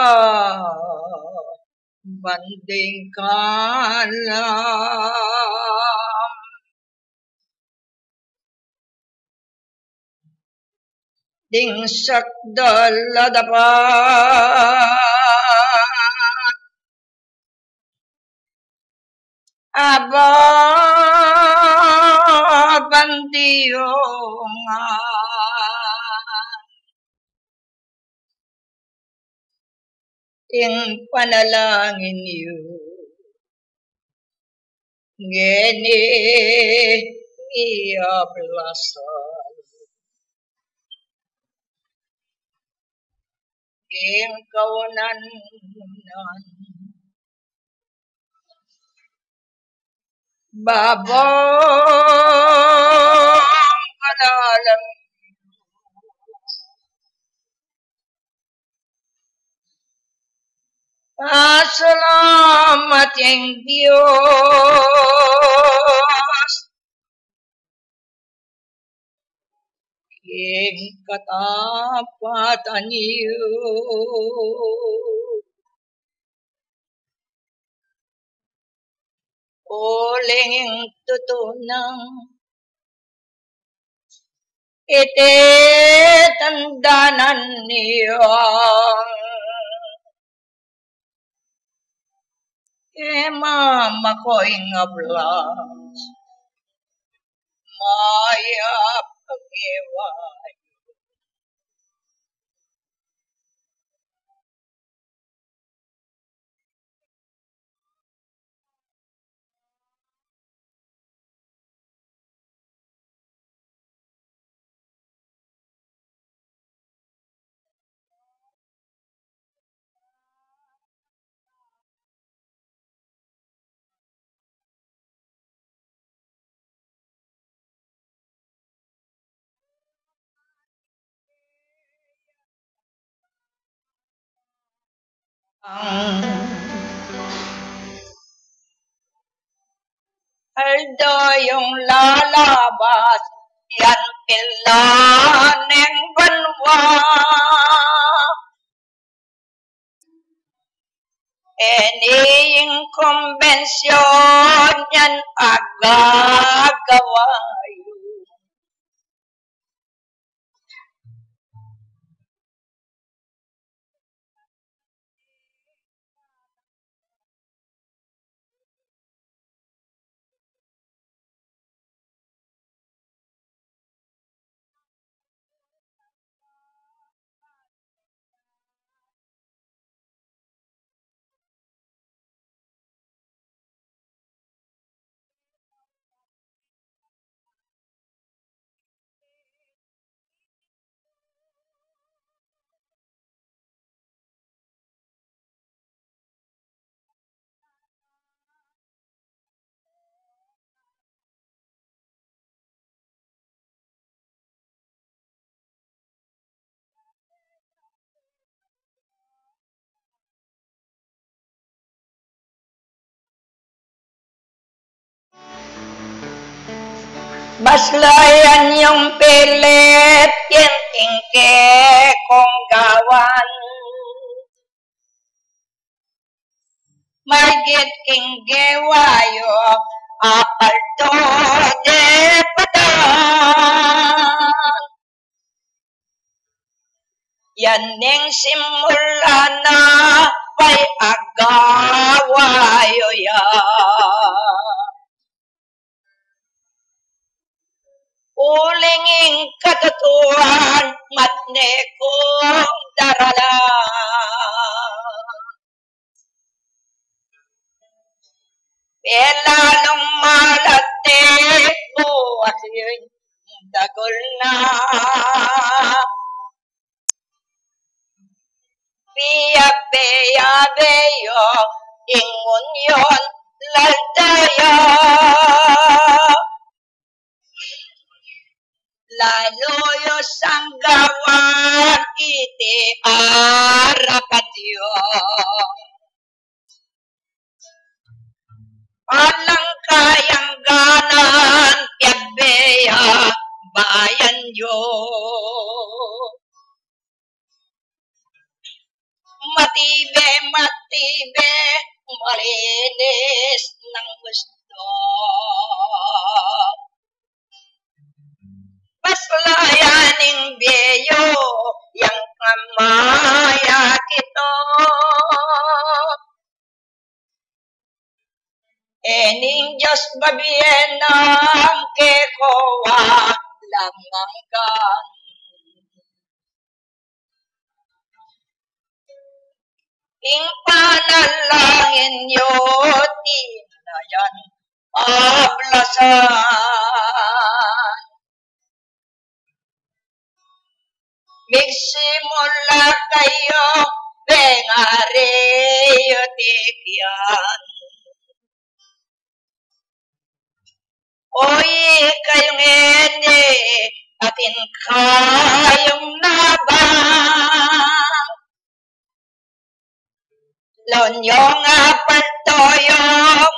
banding kalam ding sakdal dapat aba bandiyongan ing panalangin niyo ngeni iablasan ing kaunan babong kadalam Salamat yang Diyos ing katapatan niyo uling tutunang iti tandanan niyo mama ko ingablas maya pagiway Aldo yung lalabas yan pilaneng banwa Ening konbensyon yan agagawayo Baslayan yung pilit yung tingke kong gawan Margit king gewayo apal to de patan Yan ning simula na pa'y agawayo ya Ulinging katutuan matne kong darala Pelalong malate buwas yun dagol na Piyabe-yabeyo ingon yon laltaya Lalo yung sanggawan iti arapat yun. Alang kayang ganan piyagbeya bayan yun. matibe, malinis ng gusto. Paslayaning biyo, yang kamaya kito. Ening Diyos babienang kekowa lamangkan. Ing panalangin nyo, tinayan ablasan. Magsimula kayo, bengareyo tikyan. Oy, kayong ene, atin kayong nabang. Lonyong apantoyong,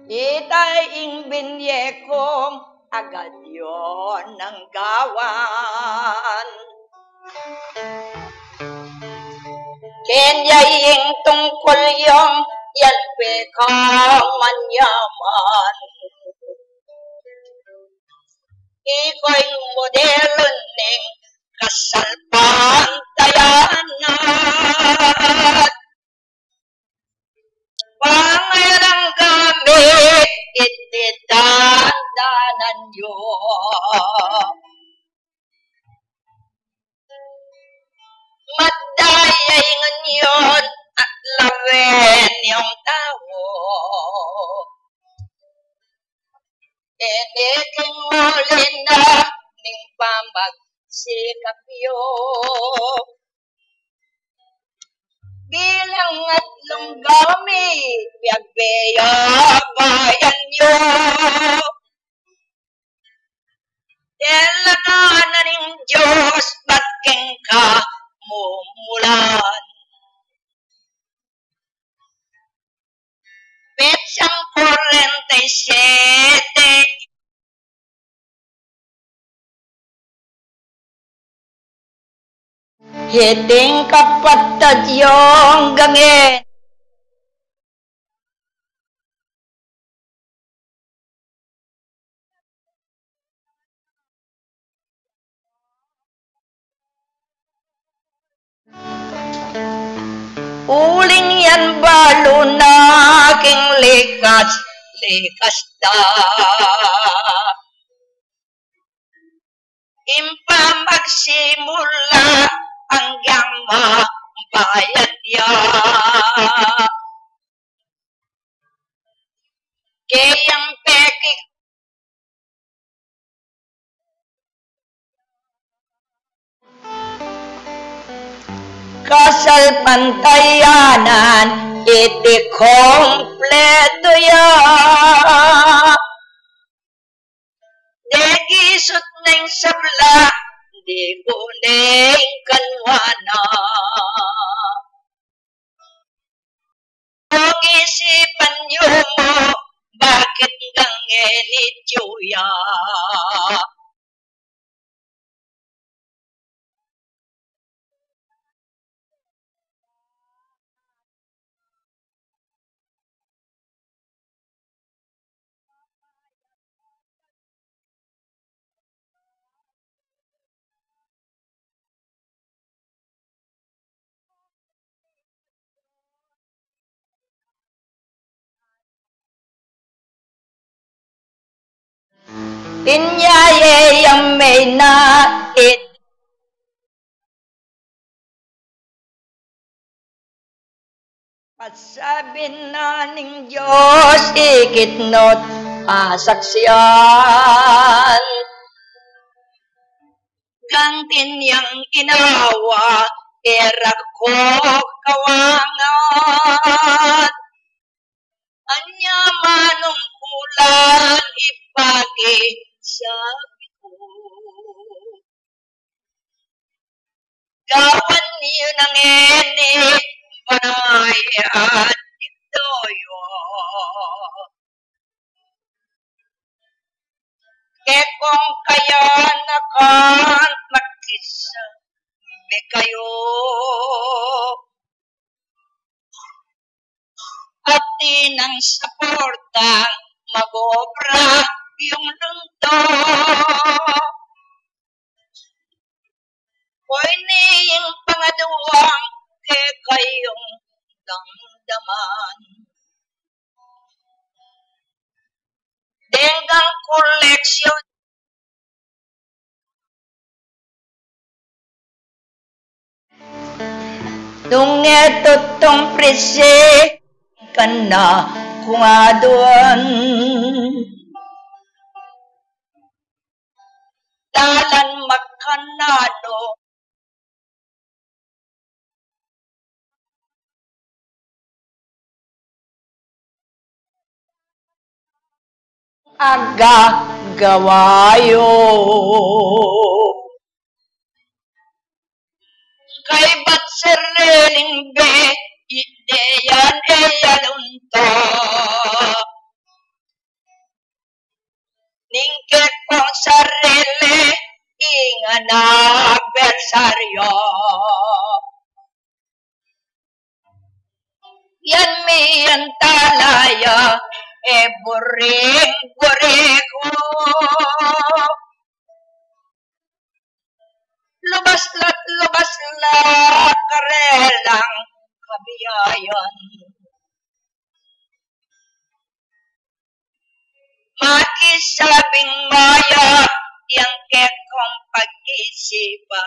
Itaing binyekong agad yon ng gawan. Kenyaying tungkol yung yalpe ka manyaman. Iko'y modelo ng kasalpantayanan. Pangalang gamit itidandanan nyo. Madayay ngayon at lawen yung tao. Iniking muli na ning pamagsikap yo. Bilang atlong gamit, biyagbeya bayan nyo. Talaga na rin Diyos, baking ka mumulan. Petsang 47, hiting kapatid yung gangin. Uling yan balo na aking likas da. Impa magsimula hanggang mabayad ya. Kayang pekik kasal pantayanan iti kompleto ya. Degisot ng sabla di kuning kanwana. Kung isipan nyo mo bakit gangenit juya. Inyaye yang may nait pasabi na ning Diyos ikitnot asaksyan. Kang tinyang inawa erak ko kawangan. Anya manong kulan ipagi sabi ko. Gawan niyo ng ene banay at itoyo. Kekong kaya nakan makisabi kayo. At tinang saportang magobra yung lunto. Hoy niyang pangaduang ke kayong damdaman. Denggang koleksyon nung etotong prese kana kung aduan. Dalan makanano aga gawayo. Kay ba't sariling be ideyan eyalunto. yan miyan talaya, boring-borego. Lubas la karelang kabiyayan. Makisabing maya, yang kekong pag-isipan.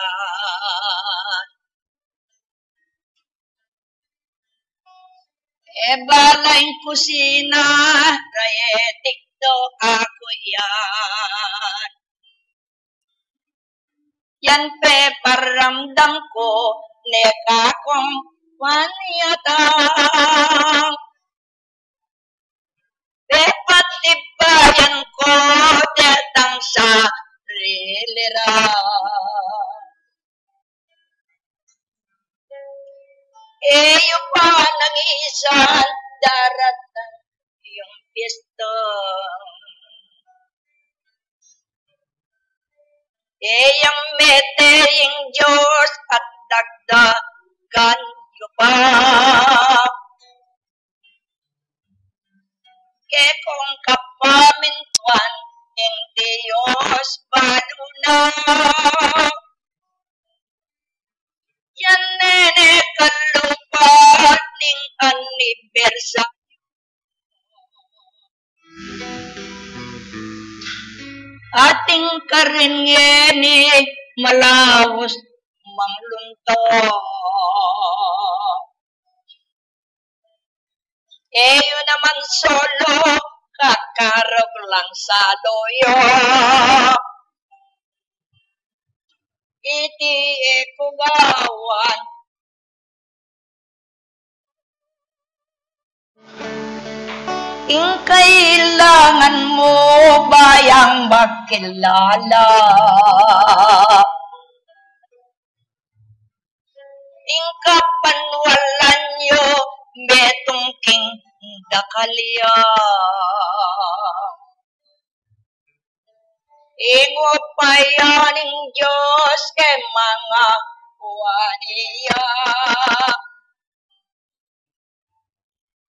Balaing kusina, rayetik do ako yan. Yan pe paramdam ko, neka kong paniyatang. Pe patibayan ko, detang sa rilira. Yung pa nangisan, daratan yung pisto. Yung metering Diyos at dagdagan nyo pa. Kung kapamintuan, ng Diyos balo na. Yan nene kalupa ning anibersaryo. Ating karingeni malawos manglunto. Yun naman solo kakarog lang sa loyo. Iti kugawan. Kailangan mo bayang makilala. Kapanwalan nyo betong king dakalya. Ingo payaning Diyos kay mga waniya.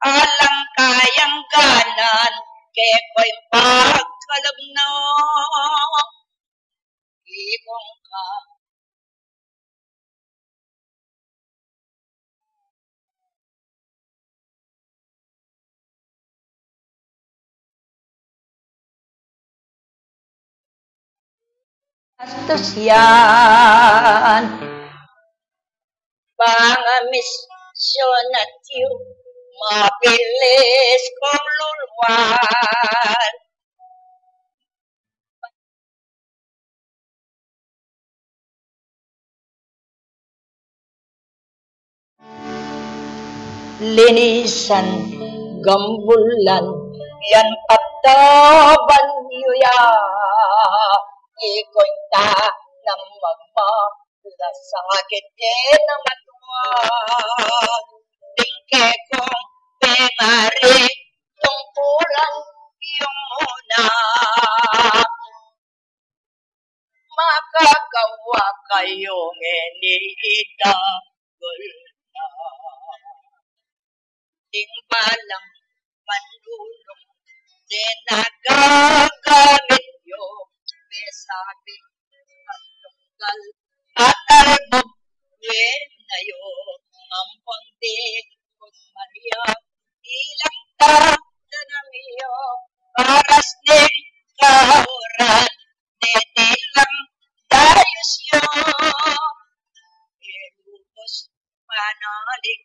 Alang kayang ganan kay ko'y pagkalabno. Ikong ka. Astos yan. Pangamisyon at yung mabilis kong luluan. Linisan, gambulan, yan pataban niyo yan. Iko'y ta na magmalasakit na matuwa. Tingke kong pengari tungkulan yung muna. Makagawa kayong iniidagol na. Tingbalang manlulong din nagagamit nyo. Sabi at tunggal at albog na yun ang pangdig kong Maria ilang tanda na miyo paras din kauran detilang dayos yun ilubos panalig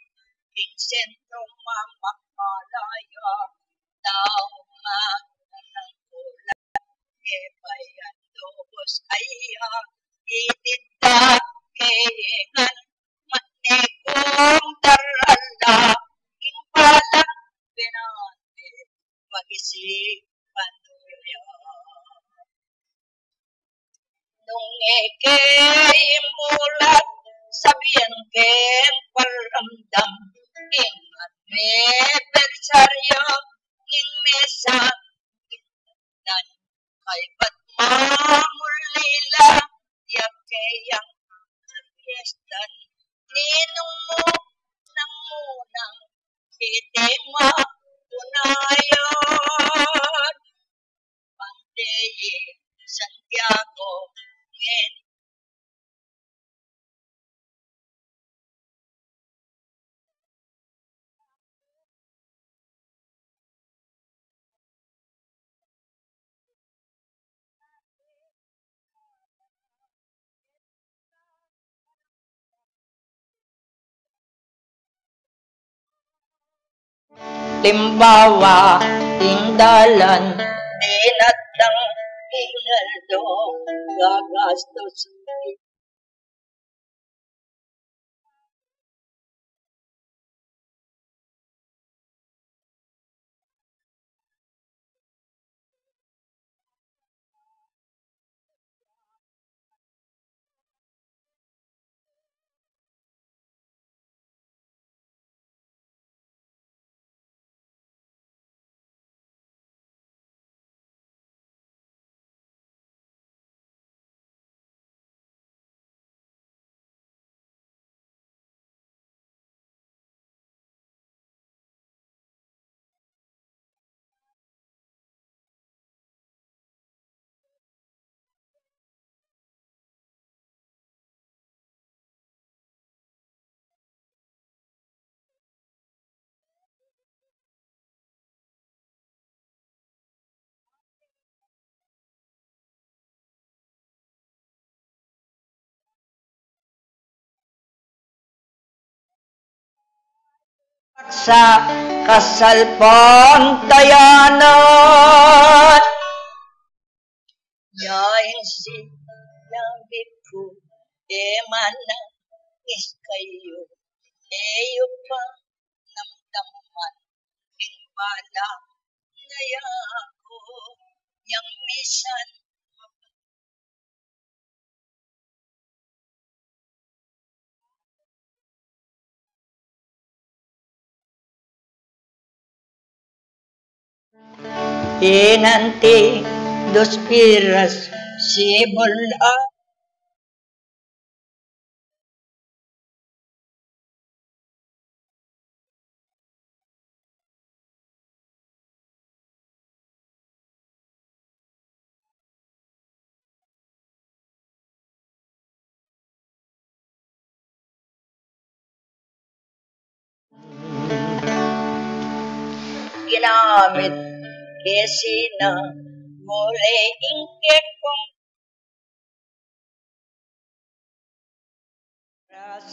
king sentro mamakalaya tao magandang kulang kebayan Lobos kaya itita kengan manekong darala ing palang benante pag-isipan nuya. Nung ekey mulat sabihan keng paramdam ing anibersaryo ing mesa dan kay Mamulila, yakayang fiestan, ninong mo nang munang iti matunayan. Panteyi Santiago ngin limbawa tingdalan tinatang Hinaldo gagastos sa kasalpantayanan. Yain sinabi ko, manangis kayo, eyo pa namdaman, pinbala ngaya ako, yang misan Inanti dos piras simula ginamit kesina muli ingke kong ras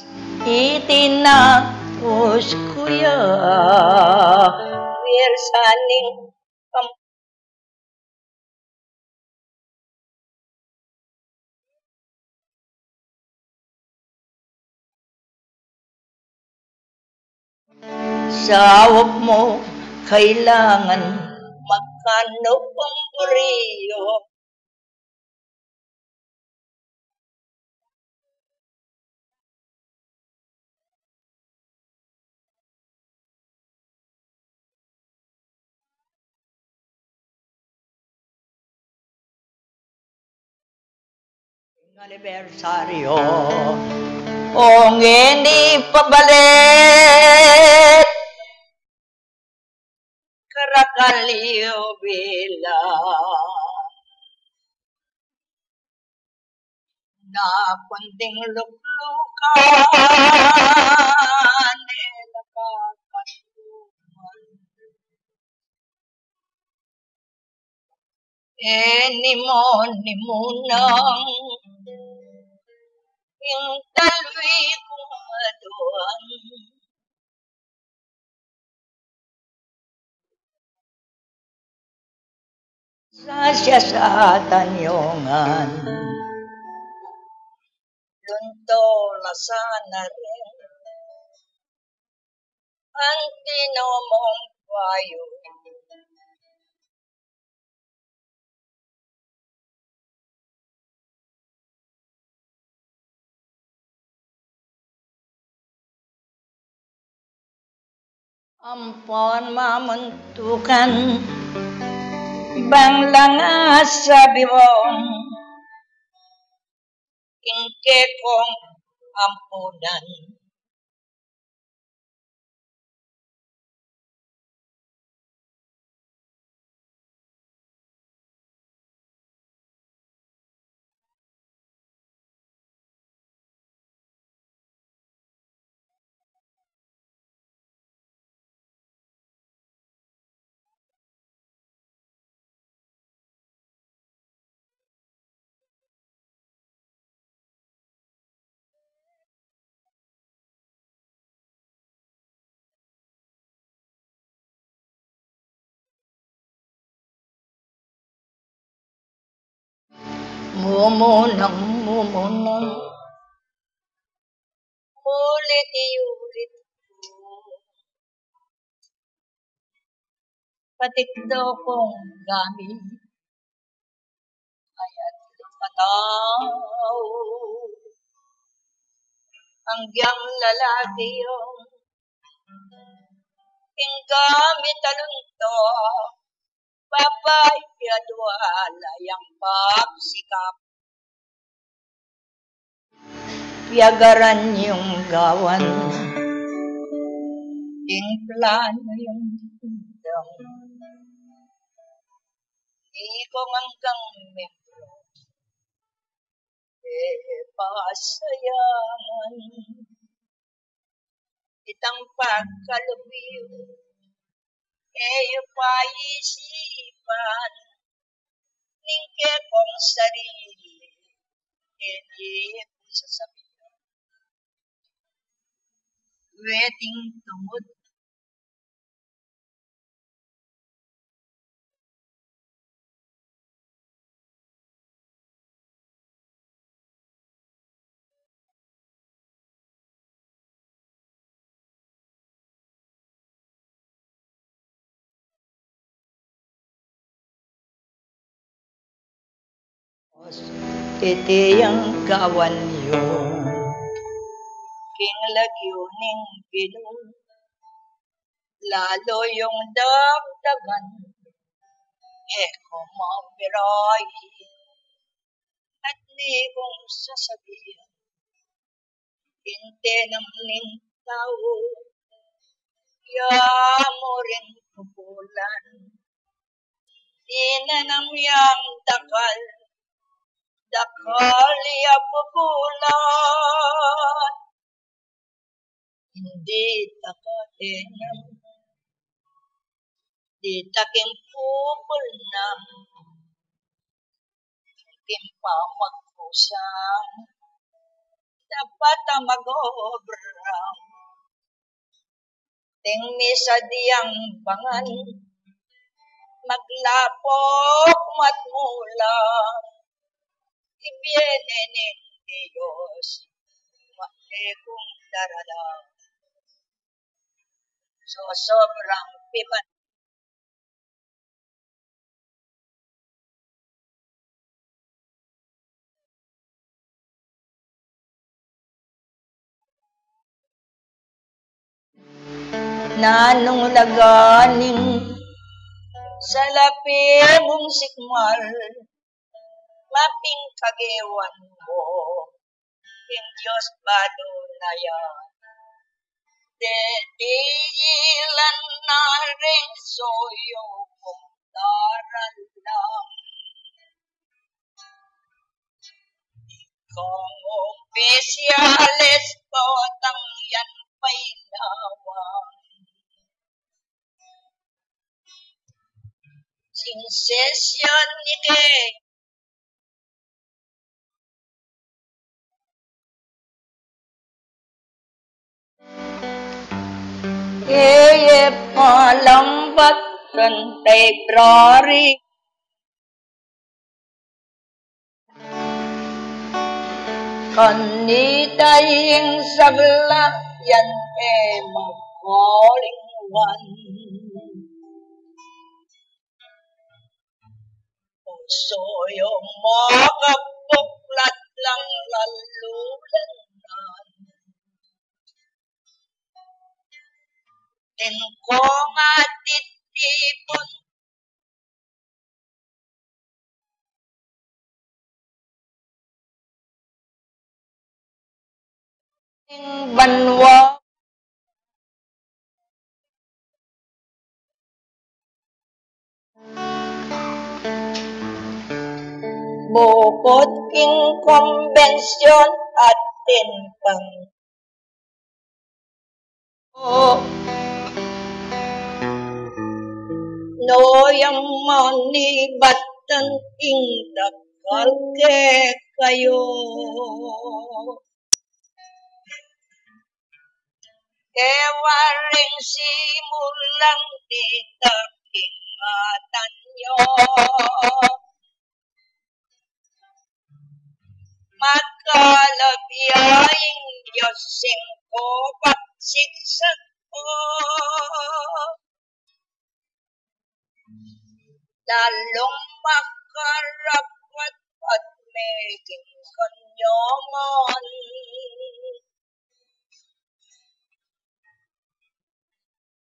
itinapos kuya wirsaning sawap mo kailangan magkano pang buriyo. Anibersaryo ong ini pabalik karakaliw bilang na kunting luklukan ni mo nang yung talwi kumaduan Sasya sa tanyongan lunto lasana rin ang tinomong payo ampon mamuntukan bang langas sabi mong ingke kong ampunan mumunang ulit-ulit ko. Patikdo kong gamit kaya't lumataw. Hanggang lalaki yung gamit alunto, papayad wala yang pagsikap. Piyagaran yung gawan, plano yung tundang. Di ko hanggang membro, pasayangan. Itang pagkalubiw, paisipan, ningke kong sarili, hindi ko sasabihin. Wedding tumut, titiyang kawan yung kinglagyo ning ginoo, lalo yung dagdagan kumapiray at di kong sasabihin inte ng tao yamo rin pupulan di na namyang dakal ya pupulan hindi takatinang di taking pupulnang kimpa magkusang dapat mag-obrang tingmi sa diyang pangan maglapok matmulang ibiene ni Diyos mali kong darala so sobrang pipan nanong laganing sa lapi mong sikmal maping kagewan mo yung Diyos balo na yan dedilan na rin soyo kong daral lang kung opisyales po tang yan pa'y nawang sinsesyon ni Kay palambat kan February kanitaying sagla yan mag-calling one puso yung makapuklat lang lalulanan Tingkong at titipon ting banwa bukod king konbensyon at tinpang no yang manibatan ing dakal ke kayo kewaring simulang ditakingatan nyo makalabiyaying Diyosing ko pagsiksak ko. Lalong makarapat at meging kanyaman.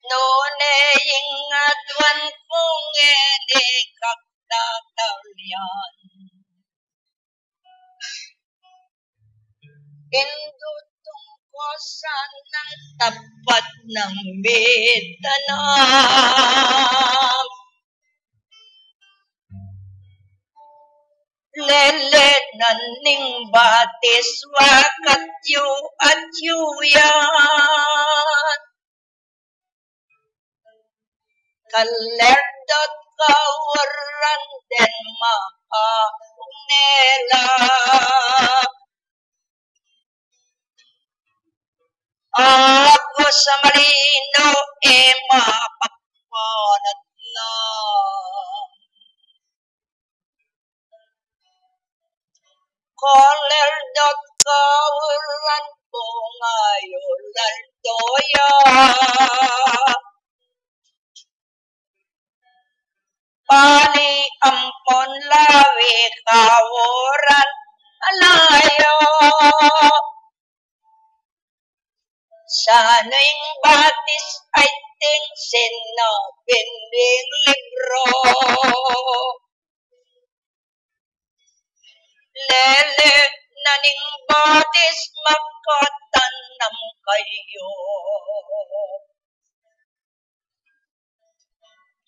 Nune ingatwan kong ene kaktatalyan. Indutong ko sanang tapat ng bitanam. Lele naning batis wakat yu at yuyan. Kalerdot kawaran den makanela. Ako sa marino mapagpanat lang. Kalerdot kawaran po ngayon laldoya. Pali ampon lawi kawaran alayo. Sana'y batis ay tingsin na binding libro. Lele naning batis makatanam kayo.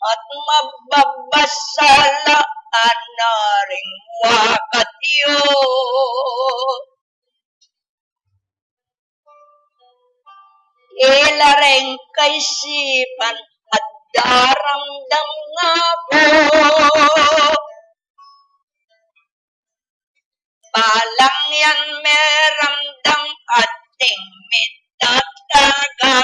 At mababasalaan na rin wakat yun. Ilareng kaisipan at daramdam nga po. Palang yan meramdam ating mitatagan.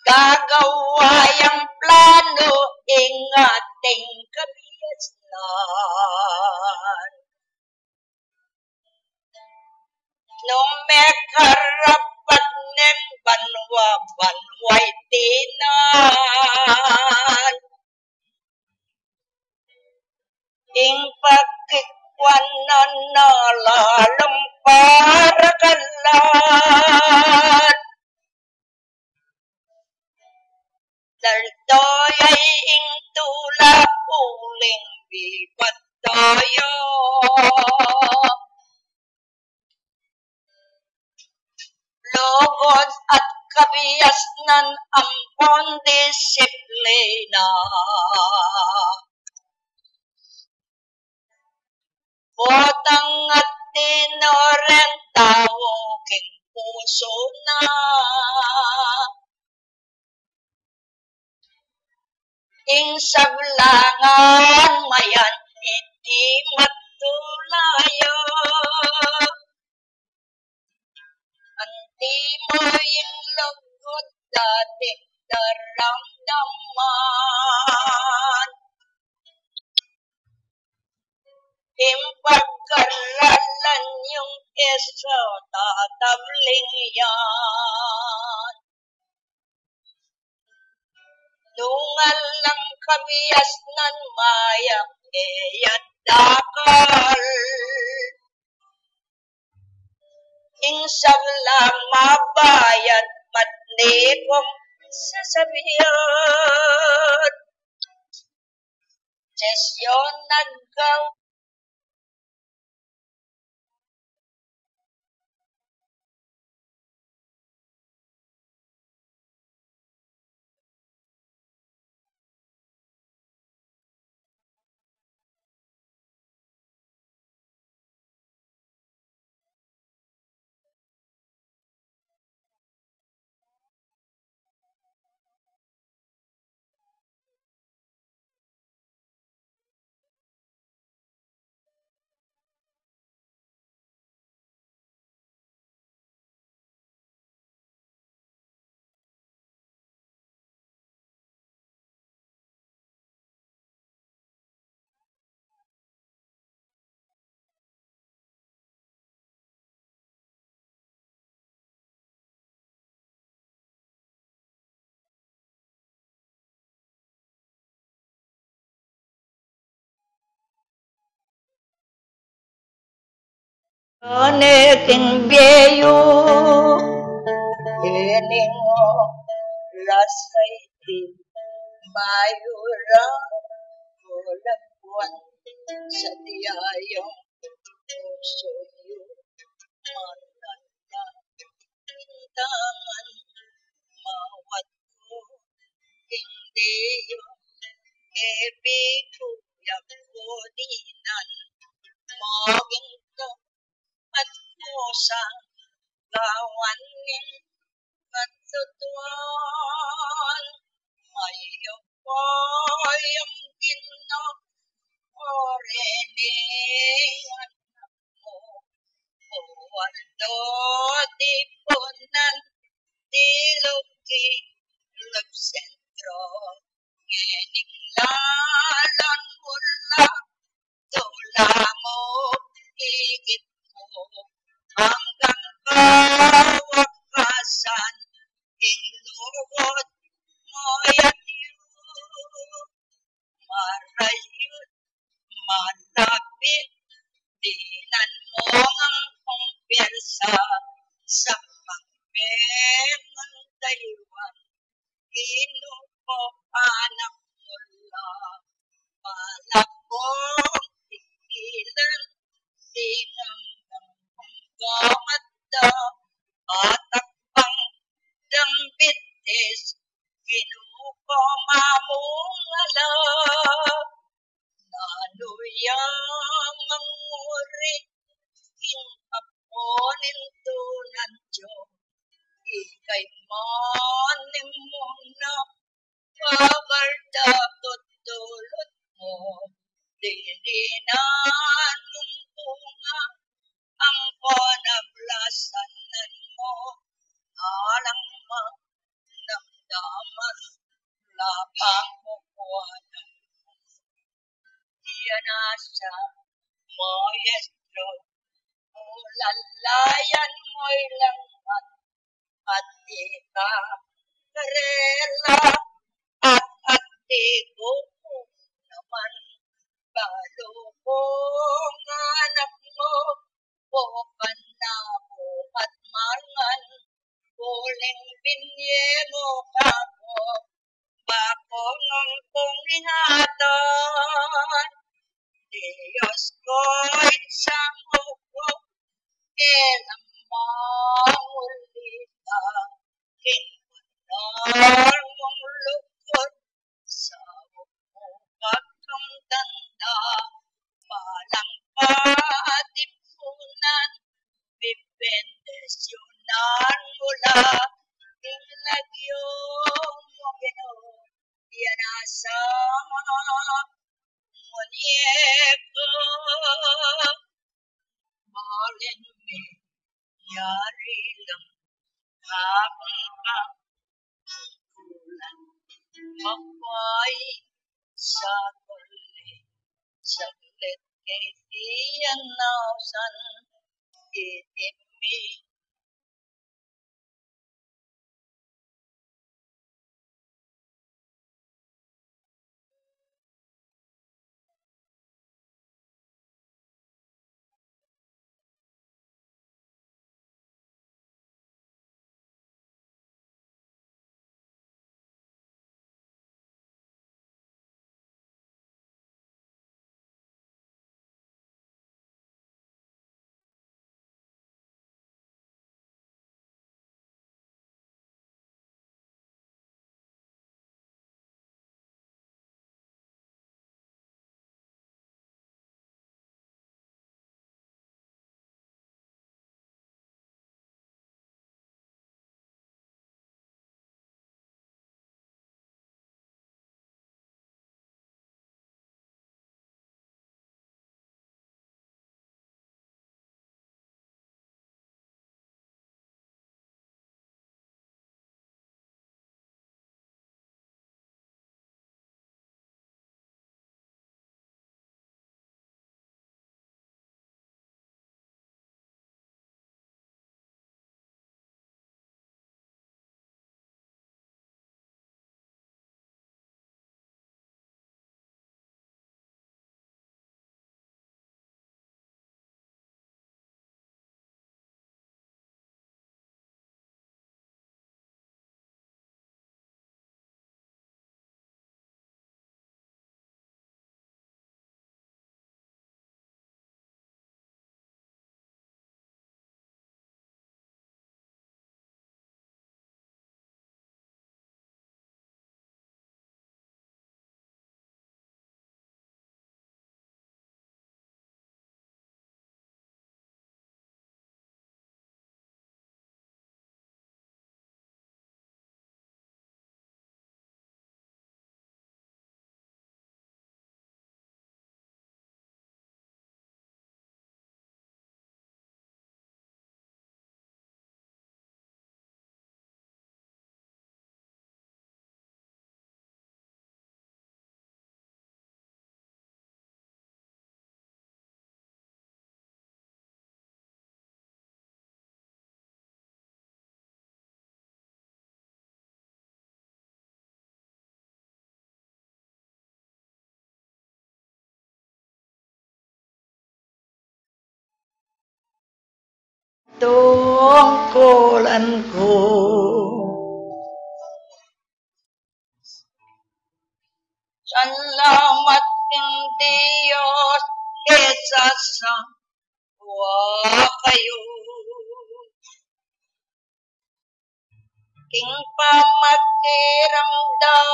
Gagawa yung plano ingating kabiasnan. Nung may karapat ng banwa-banway tinan. Ing pagkikwanan na lalong parakalan. Daltoy ay ing tula uling bibat tayo. Logod at kabiasnan ampon disiplina. Botang at tinoren tawaging puso na. Ing sablangan mayan iti matulayo. Anti mo yung lugod dati daramdaman. Impagkaralan yung keso tatabling yan. Nungal lang kabiasnan mayak eyat dakal. Ing sablang mabayad matnipong sasabihan. Sesyon naggaw King Beyo, Hiningo, Lasay, Mayura, Kulagwan, sa diyayong puso yu, mananda, tindangan, mawat ko, hindi yung ibig ko dinan, maging ka at kusang gawan ng katutuan, mayok ko yung gino, orening mo, Waldo di punan, di luki, love sentro, ngening lalon mula, tula mo, higit mo, hanggang kawakasan, inuwot mo yan yun, marayot, malapit, dinan mo ang kumpirsa sa pagbengan Taiwan. Inupo anak mula, malakong tigilan, sinanggang panggamata, atakpang dambitis, kinupo mamungala, nanuyang manguri, aponin tunan Diyo, ikay maning muna, kabarda tutulot mo, dirinan mong bunga, ang panablasanan mo, alang manamdaman, lapang kukuhanan. Yan asa, maestro, ulalayan mo'y langat, at ika karela, at iko naman, balubong anak mo, bukan na mo at mangan, huling binye mo kako, bakong ang pungingatan, Diyos ko'y samuko, kailang maulita, kingunar mong lukot, sa mo pagkamtanda, palang patipunan, bibendesyonan mula, ilagyo mo Ginoo, yan asa, munyeko, malin mi, yari lang, habang kulang, mapay, sa kuli, saglit kay iyan nausan, itimi, tungkulan ko. Salamat ng Diyos, isasawa kayo. King pamakiramdam,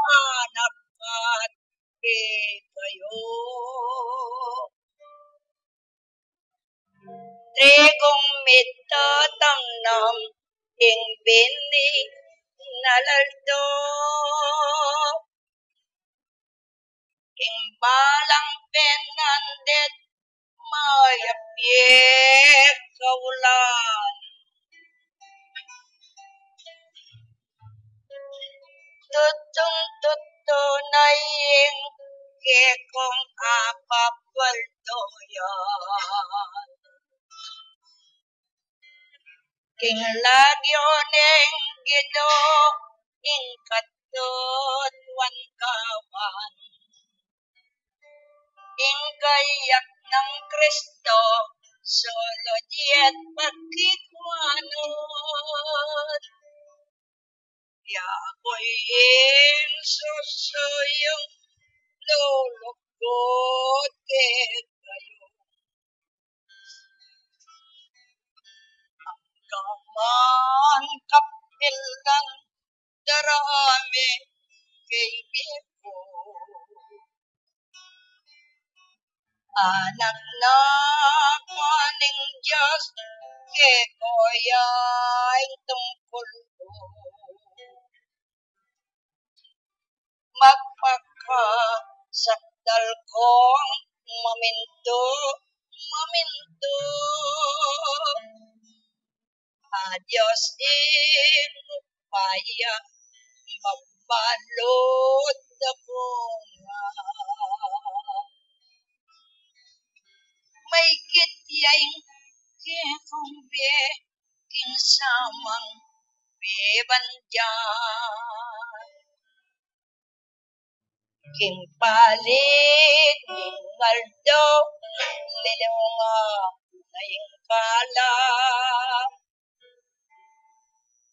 anak at kayo. Trigong mitatanam, ing bini nalaldo. King balang penandet, mayapyek kaulan. Tutong-tutunaying kekong apapaldoyan. King lagyo neng gido, ing katutwan kawan. Ing gayak ng Kristo, solo diet pagkikwanon. Yakoy ing susuyong lulugod kayo. Hanggaman kapilan darami kaibigo. Anak na kaning Diyos, kekoyay tungkol ko. Magpakasakdal kong maminto. Adios inupaya, magbalot ako nga. May kityaing kekong be, kinsamang bebandyan. King palit, ngaldo, lilunga, ngayong kala.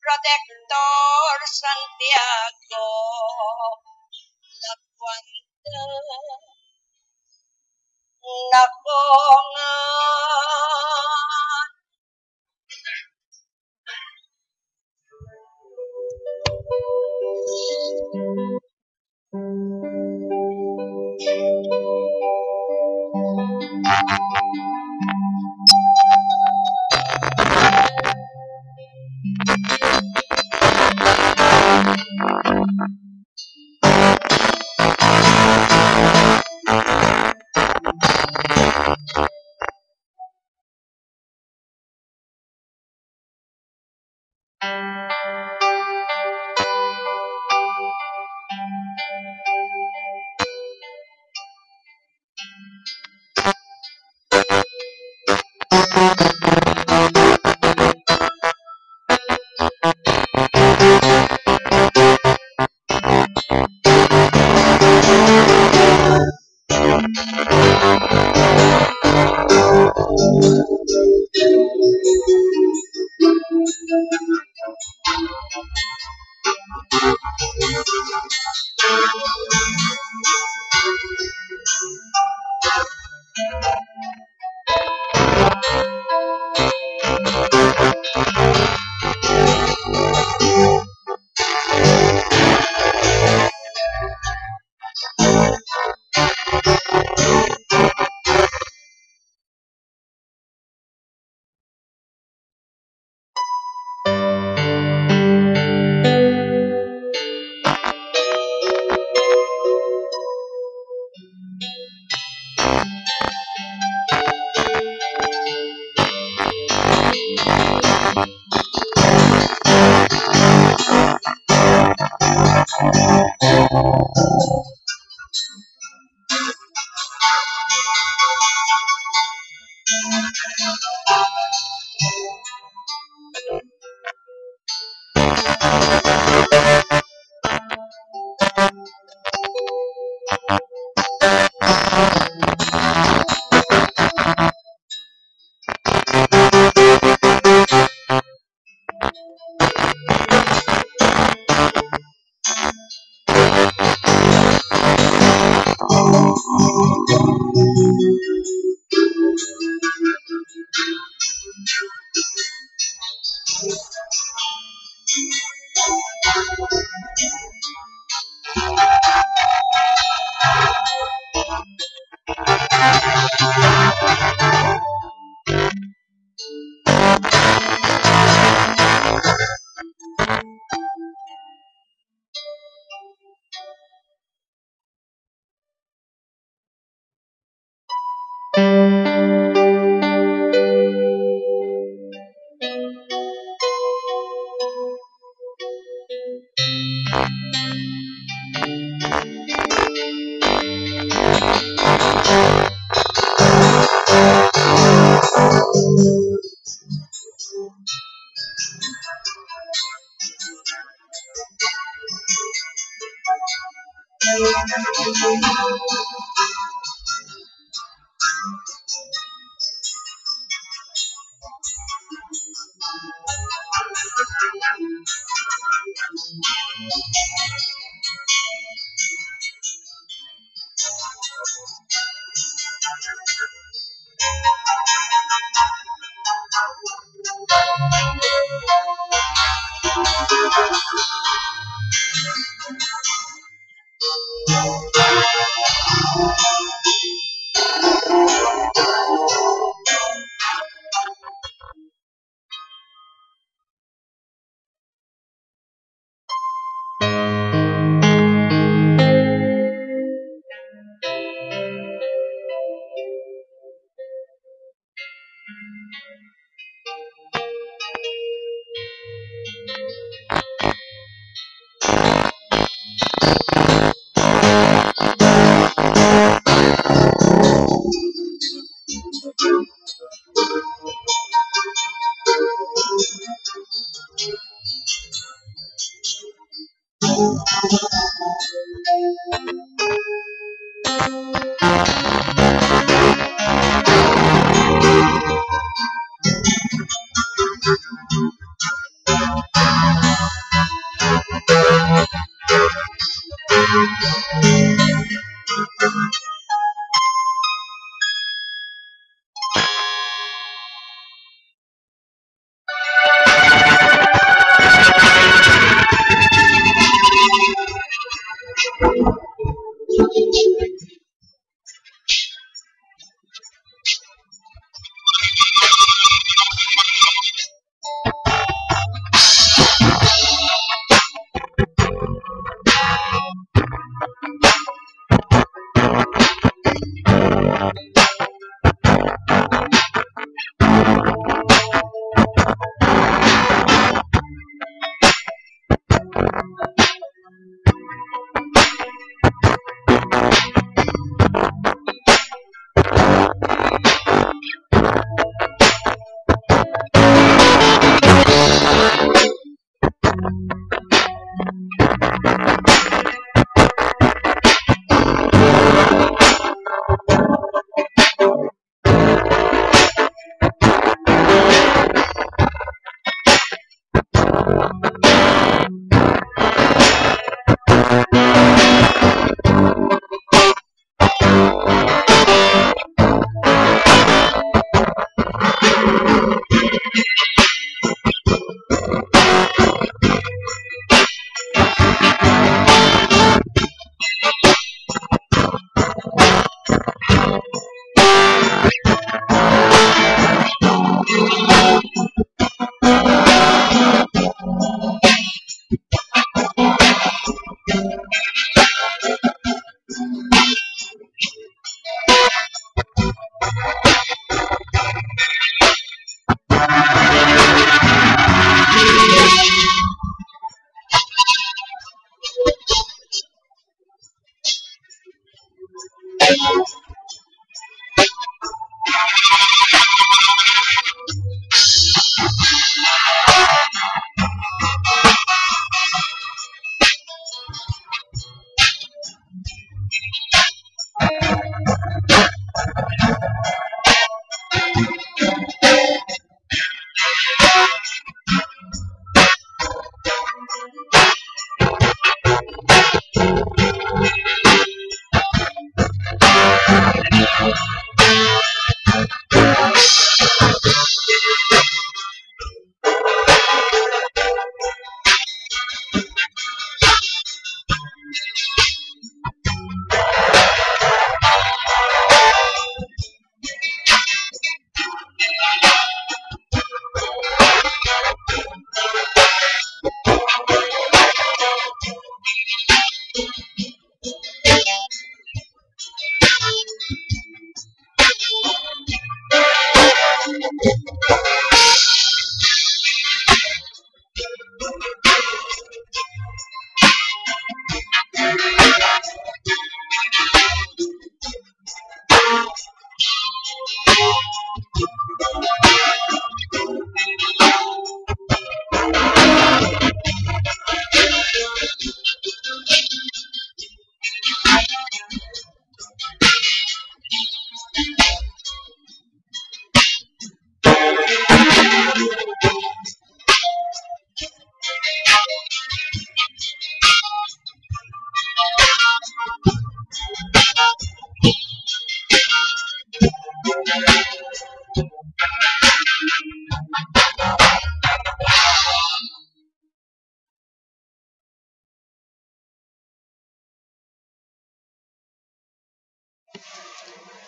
Protector Santiago, Lakwanta, nakongan.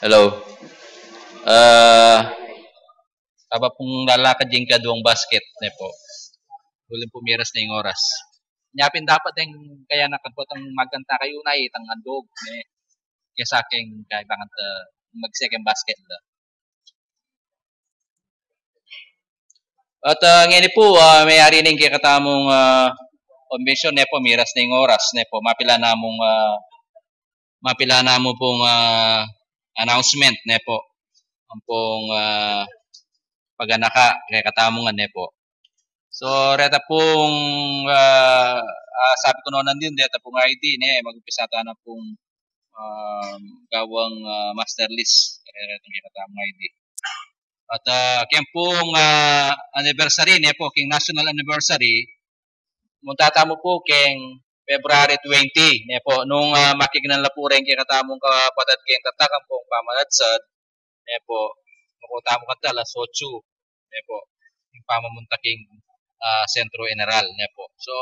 Hello. Aba pong lalakad yung kaduang basket ne po. Uling pumiras na yung oras. Nyapin dapat yung kaya nakapot ang magkanta kayo na itang handog. Kaya sa akin kailangan mag-second basket la. At ngayon po, may-ari na yung kakatamong convention ne po, miras na yung oras ne po. Mapila na mo pong announcement ne po. Ang pong paganaka kay katamongan ne po. So, reta pong sabi ko noon din, reta pong ID ne, mag-umpisa na pong gawang master list reta kay katamong ID. At kaya pong anniversary ne po, king national anniversary, muntata mo po king February 20 ne po, nung makignan la po rin kay katamong kapatid kay tatakan pong pamaladsad ne po, makuta mo kanta alas 8 ne po, yung pamamuntaking Sentro General ne po. So,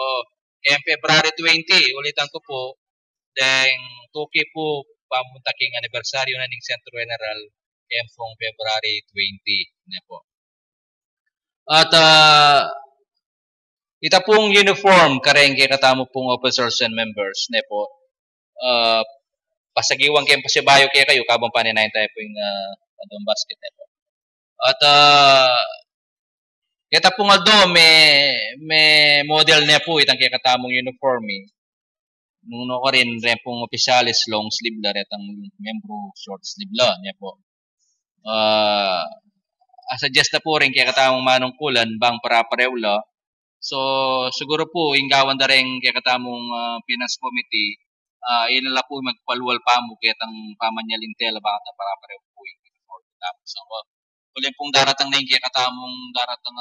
kaya February 20, ulitan ko po, then tuki po pamuntaking anibersaryo na ng Sentro General kaya pong February 20 ne po. At ita pong uniform kareng kay katamo pong officers and members ne po. Pasagiwang kayong pasibayo kaya kayo kabang paninayin tayo po yung adong basket ne po. At kita pong aldo may model ne po itang kaya katamong uniform nung ko rin pong opisyalis long sleeve la retang membro short sleeve la ne po. Suggest na po rin kaya katamong manungkulan bang para-parew la. So siguro po inggawan da rin kaya katamong finance committee inala po magpaluwal pa mo kaya tang pamanyalin tela baka para-parew po yung uniform. So ulit pong daratang na yung kaya katamong daratang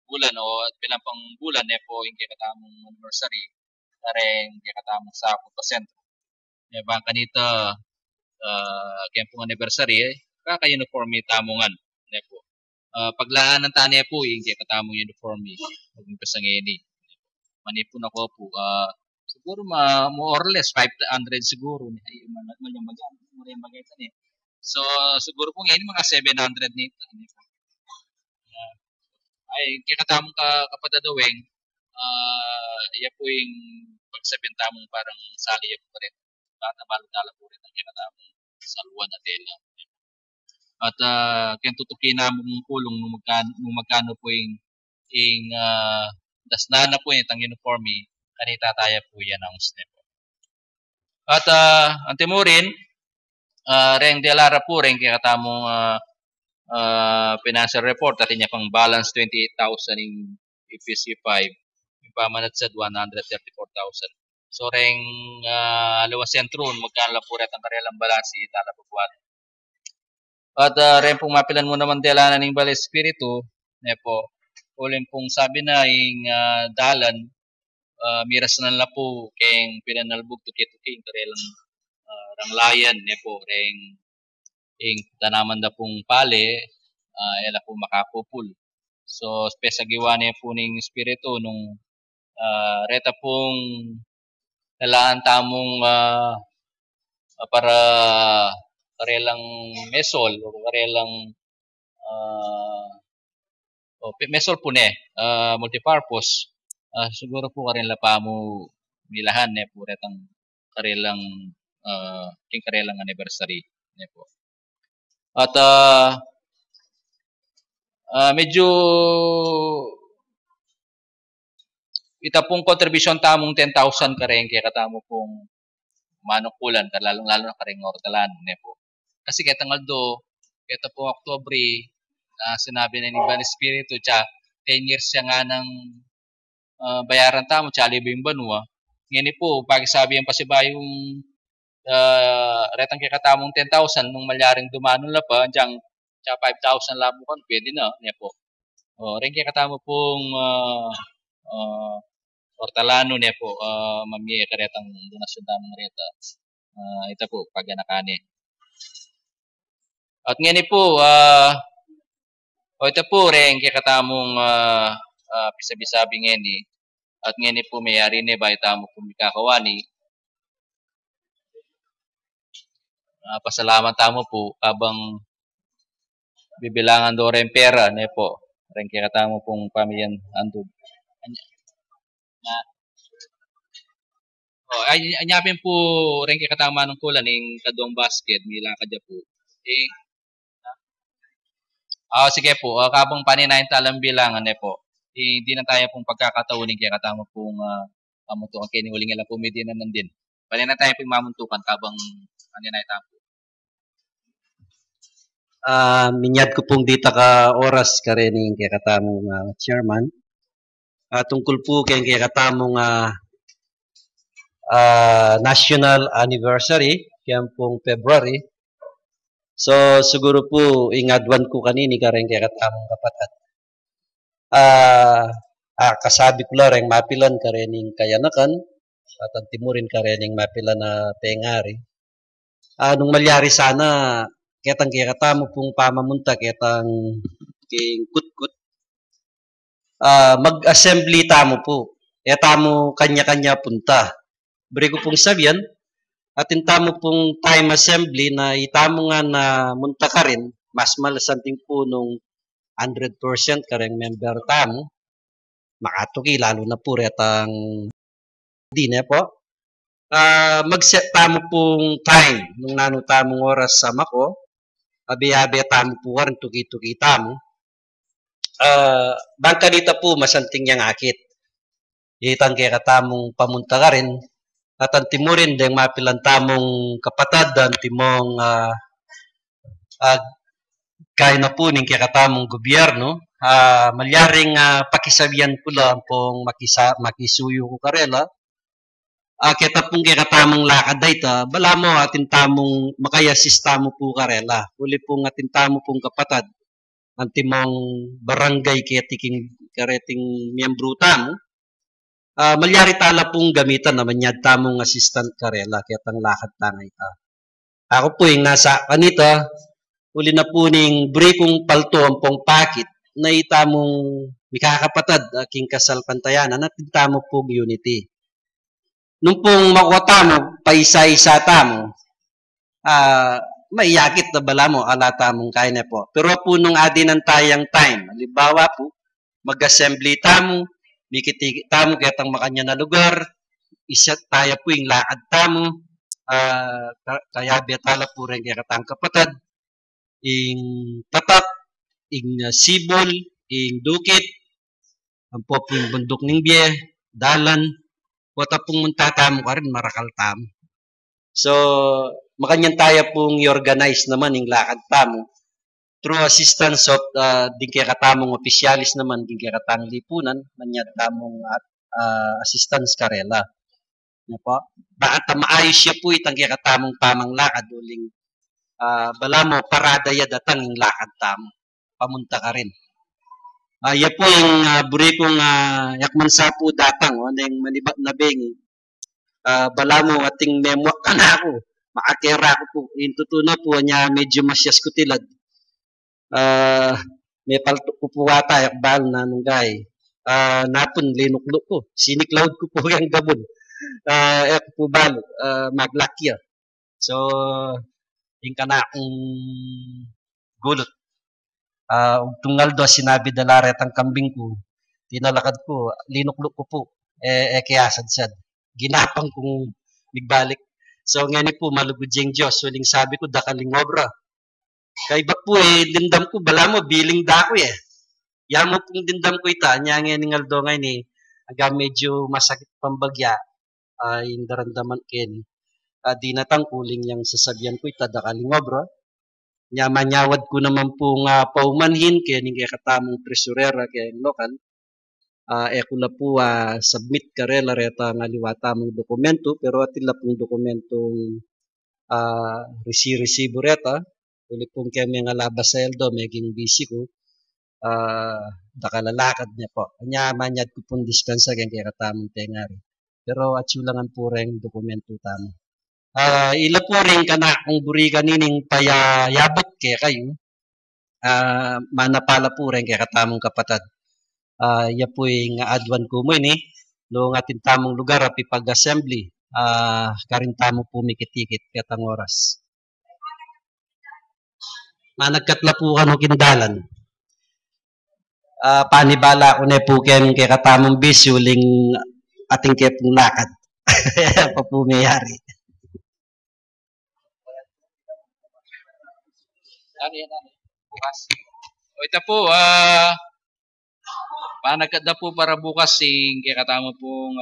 bulan o pilang pang bulan po yung kaya katamong anniversary na rin kaya katamong sa 1%. Bang kanita kaya pong anniversary kaka-uniform tamongan ne po. Paglaan ng tani po yung kaya katamong uniform mag-umpisa ngayon manipon ako po siguro more or less 500 siguro ay yung maganda so siguro po ngayon mga 700 nito ay kaya katamong kapadadaweng iya po yung pagsabing tamong parang sali ya po rin balo-dala po rin ang kaya katamong saluan na tela. At kaya tutukin na mong pulong nung magkano po yung dasna na po yung uniform kanita tayo po yan ang step. At antimo rin reng delara po rin kaya katamong financial report at inya pang balance 28,000 in EPC 5 yung pamanadsad 134,000. So reng alawa sentro magkano po rin ang karelang balansi tala bubuhat. At rin pong mapilan mo naman dela ng Bale Espiritu, ne po, ulin pong sabi na yung dalan, miras na lang po kayong pinanalbog tuki-tuki, karelang ranglayan, ne po, rin yung tanaman na pong pale, ela po makapupul. So, spesagiwa niya po ng Espiritu nung reta pong talaan tamong para karelang mesol o karelang mesol po ne multipurpose siguro po karela pa mo nilahan ne po retang karelang king karelang anniversary ne po. At medyo ita pong contribution tamong 10,000 kareng kaya katamo pong manukulan lalong na kareng hortalan ne po. Kasi kaya tangaldo, kaya po Oktubre, sinabi na ni Bale Espiritu, 10 years siya nga ng bayaran tamo, tsali ba yung banwa. Ngayon po, pag sabi yung pasibayong retang kaya katamong 10,000, nung malyaring dumanon la pa, diyang 5,000 labukan, pwede na, niya po. Rin kaya katamo pong hortalano niya po, mamiya karetang donasyon tamong reta. Ito po, paganakani. At ngayon po, ito po rin kaya katamong pisabi-sabi ngayon at ngayon po mayari ni ba itamo po mikakawani. pasalamat tamo po kabang bibilangan do rin pera ne po rin kaya katamo pong pamilyan andun. Anyapin po rin kaya katama ng kulan ng kaduang basket mila kadya po. Sige po, kabang paninayin talang bilangan ne po. Hindi na tayo pong pagkakataunin kaya katama pong pamuntukan kayo ni uling ilang po medyo na nandin. Pwede na tayo pong mamuntukan kabang paninayin tayo po. Minyad ko pong dita ka oras karening kaya katamong chairman. Tungkol po kaya katamong national anniversary kaya pong February. So siguro po ingadwan ko kanini kareng kaya katamong kapatid. Kasabi ko lang mapilan karening kayanakan at ang timurin karening mapilan na pengari. Nung malyari sana ketang kaya katamo pong pamamunta ketang king kutkut. Mag-assembly tamo po. Tamo kanya-kanya punta. Beri ko pong sabihan, atin tamo pong time assembly na itamo nga na munta ka rin, mas malasanting po nung 100% ka rin member tamo. Makatuki, lalo na po retang di na po. Mag-set tamo pong time nung nano tamong oras sa mako. Abi-abi tamo po rin, tuki-tuki tamo. Bangka dito po, masanting yang akit. Itang kaya katamong pamunta ka rin. At ang timurin, deng mapilan tamong kapatad, ang timong kaya na po ning kaya katamong gobyerno. Malyaring pakisabihan ko lang pong makisuyo ko karela. Kita pong kaya katamong lakad dayta, bala mo atin tamong makayasista mo po karela. Uli pong atin tamo pong kapatad. Ang timong barangay ketiking kareting miyembro tamo. Malyari tala pong gamitan naman niya tamong assistant karela kaya tang lakad tangay ta. Ako po yung nasa kanita, uli na po ning breakong palto ang pong pakit na itamong mikakapatad aking kasal pantayanan at tamo pong unity. Nung pong makuha tamo, paisa-isa tamo, maiyakit na bala mo, ala tamong kaya na po. Pero po nung adin ng tayang time, halimbawa po, mag-assembly tamo, mikiti tamo ketang makanya na lugar, isa tayo po yung lakad tamo, kaya betala po rin kaya katang kapatad, ing tatak, ing sibol, ing dukit, ang po yung bundok ng biye, dalan, wata pong muntatamo ka rin, marakal tamo. So, makanyan tayo pong i-organize naman yung lakad tamo, through assistance of din kaya katamong opisyalis naman, din kaya katang lipunan, manyad tamong assistance karela. Bakit maayos siya po itang kaya katamong tamang lakad, uling bala mo, parada ya datang yung lakad tamo. Pamunta ka rin. Yan po yung buri kong yakman sa po datang, yung manibat na bengi. Bala mo, ating memwak ka na ako. Makakera ko po. Yung tutuna po, niya medyo masyas ko tilad. May palto ko po wata yakbal na nung gay. Napon linuklo ko. Siniklawd ko po yung gabon. Ek po bal maglakya. So yung kana akong gulot. Tunggal do sinabi dalaret ang kambing ko. Tinalakad ko, linuklo ko po. Kaya sad-sad. Ginapang kong migbalik. So ngayon po malugod yung Diyos. Suling sabi ko dakaling obra. Kay ba po dindam ko, bala mo, biling dako Yamo pong dindam ko ita, niya nga ngaldo ngayon hanggang medyo masakit pambagya, yung darandaman ken. Di natang kuling yung sasabihan ko ita, dakaling obra. Niya manyawad ko naman pong paumanhin, kaya ning katamong tresurera, kaya yung lokal. Eko na po submit karela reta nga liwata mong dokumento, pero atila pong dokumentong resibo reta. Uli pong kami nga labas sa eldo, maging busy ko, dakalalakad niya po. Kanya manyad ko pong dispensa kaya katamong tengari. Pero at sulangan po rin dokumento tamo. Ila po rin ka na kung buri kanining payayabot kaya kayo, manapala po rin kaya katamong kapatad. Iya po yung adwan ko mo noong ating tamong lugar, pag-assembly, karin tamo po mikitikit katang oras. managkatla po kano kindalan. Panibala ko na po kaya katamang bisyo ling ating kaya pong lakad. Pa po mayari. Ano yan? Bukas. O ito po, panagkatla po para bukas sing kaya katama pong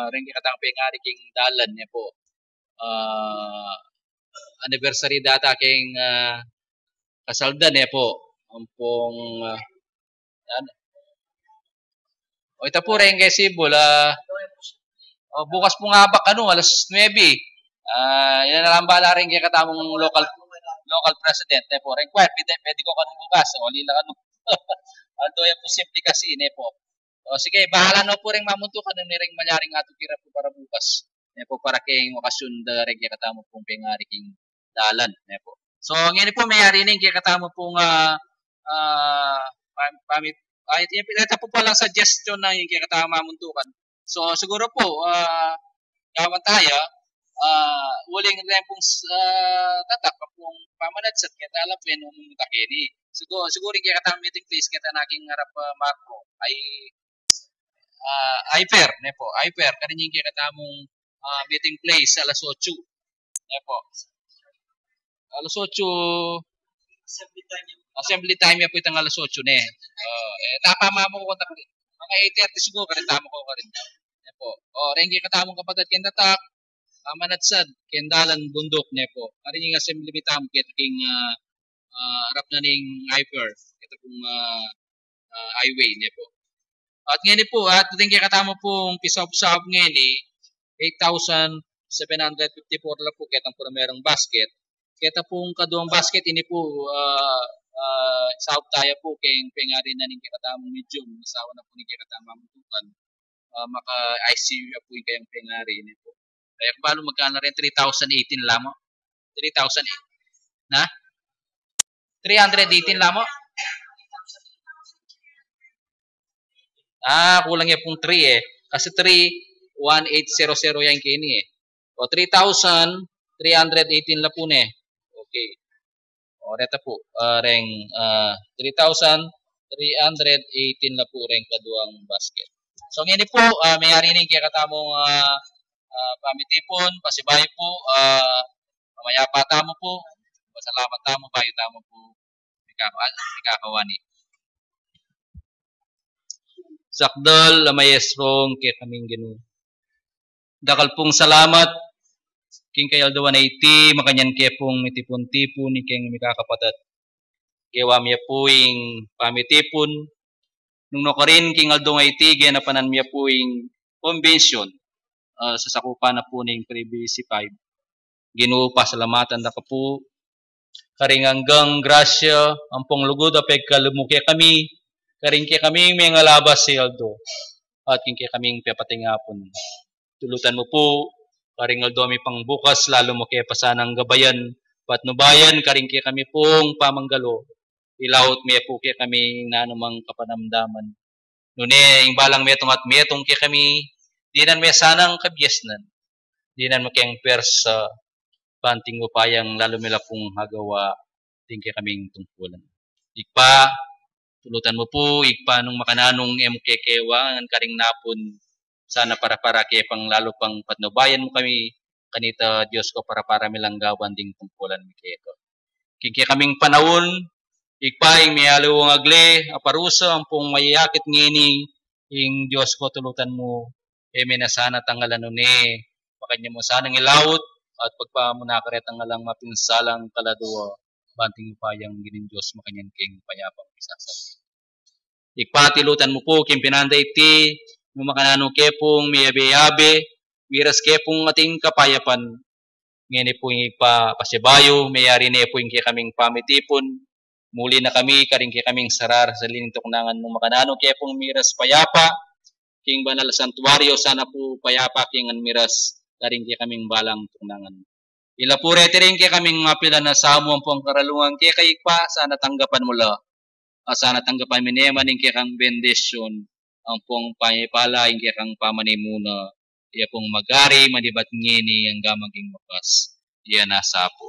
rin kaya katama pengari king dalan niya po. Anniversary data king kasaldan niya po. Ang pong o ito po rin kay Sibol, bukas po nga ba alas 9. Yan na lang bala rin kaya katamang local president ne po. Rin pwede ko kanong bukas. O lila ano. Aldo yan po simple kasi ne po. O sige, bahala no po rin mamuntukan ni ring malyaring ato kira po para bukas. Ne po para kayong okasyon da rin kaya katamo pong pengari king dalan ne po. So ngayon po mayari rin kaya katamo pong ito po palang suggestion na yung kaya katama mamuntukan. So siguro po, gawan tayo, uling rin pong tatak pong pamanadsat kaya talapin nung mutakini. Siguro kaya katama meeting place kaya naking harap makro ay fair, ne po, ay fair. Kanin yung kaya katamong meeting place alas 8. Ne po. Alas 8, assembly time niya po itang alas 8 ne. Napama mo ko mga 8:30 siguro karin tama ko karin. Ne po. Rengi katamong kapatid ken tatak manadsad ken dalan bundok ne po. Karin yung assembly mitam ket king arap na ning hyper ito pong highway ne po. At ngayon po at tingin katama pong pisap-sap ngayon 8,754 lang po ketang primerong basket. Keta pong kaduang basket ini po saop tayo po kay pengari na ning katamang medium nasawa na po ning katamang mutukan maka ICU po yung kayang pengari ini po. Kaya paano magkano rin 3,018 lamo? 3,008 na? 318 lamo? Kulang yan pong 3 kasi 3,1800 yan kini O 3,318 la po ne. Okay. O reta po reng 3,318 la po reng kaduang basket. So ngayon po mayari ning kaya katamong pamitipon, pasibay po, mamaya pa tamo po. Pasalamat tamo bayo tamo po. Ikakawani. Sakdal la mayestrong kaya kaming Ginoo. Dakal pong salamat king kay Aldo 180 makanyan kaya pong mitipon-tipon ni king mikakapatat. Kewa miya po yung pamitipon. Nung nakarin king Aldo 180 gaya napanan miya po yung convention sa sakupan na po ning PBC 5. Ginoo pa salamatan na ka po. Karing hanggang grasya ang pong lugod apeg kalumuki kami. Karing kaya kami may ngalabas si Aldo. At king kaya kaming piapatingapon. Tulutan mo po. Karing Aldo may pang bukas, lalo mo kaya pasanang gabayan, patnubayan, karing kaya kami pong pamanggalo. Ilawot miya po kaya kami na anumang kapanamdaman. Nune, yung balang metong at metong kaya kami, di nan may sanang kabyesnan. Di nan makiyang persa, panting upayang lalo mila pong hagawa, ting kaya kaming tungkulan. Ikpa, tulutan mo po, ikpa nung makananong kekewa, ang karing napon, sana para kaya pang lalo pang patnubayan mo kami kanita Diyos ko para milang gawan ding tungkulan mi kayo. Kaya kaming panahon, ikpaing may alawang agle, aparusa, ang pong mayakit ngini, ing Diyos ko tulutan mo, minasana tangalan nun makanya mo sanang ilawot, at pagpamunakaret ang alang mapinsalang kaladuwa, banting upayang ginin Diyos makanyan king payapang pisasat. Ikpatilutan mo po, king pinanday iti, nung makanano kepong miyabe-yabe, wiras kepong ating kapayapan. Ngayon po yung pasibayo, mayari na po yung kaming pamitipon. Muli na kami, karing kaming sarar sa linintok nangan nung makanano kepong miras payapa. King banal santuario, sana po payapa king miras, karing kaming balang tunangan. Ila po rete rin kaming mapila na samuan po ang karalungan kay pa, sana tanggapan mo la. Sana tanggapan mineman yung kang bendisyon. Ang pong payapala, yung kang pamanimuna, iya pong magari, manibat ngini, ang gamaging makas, iya nasa po.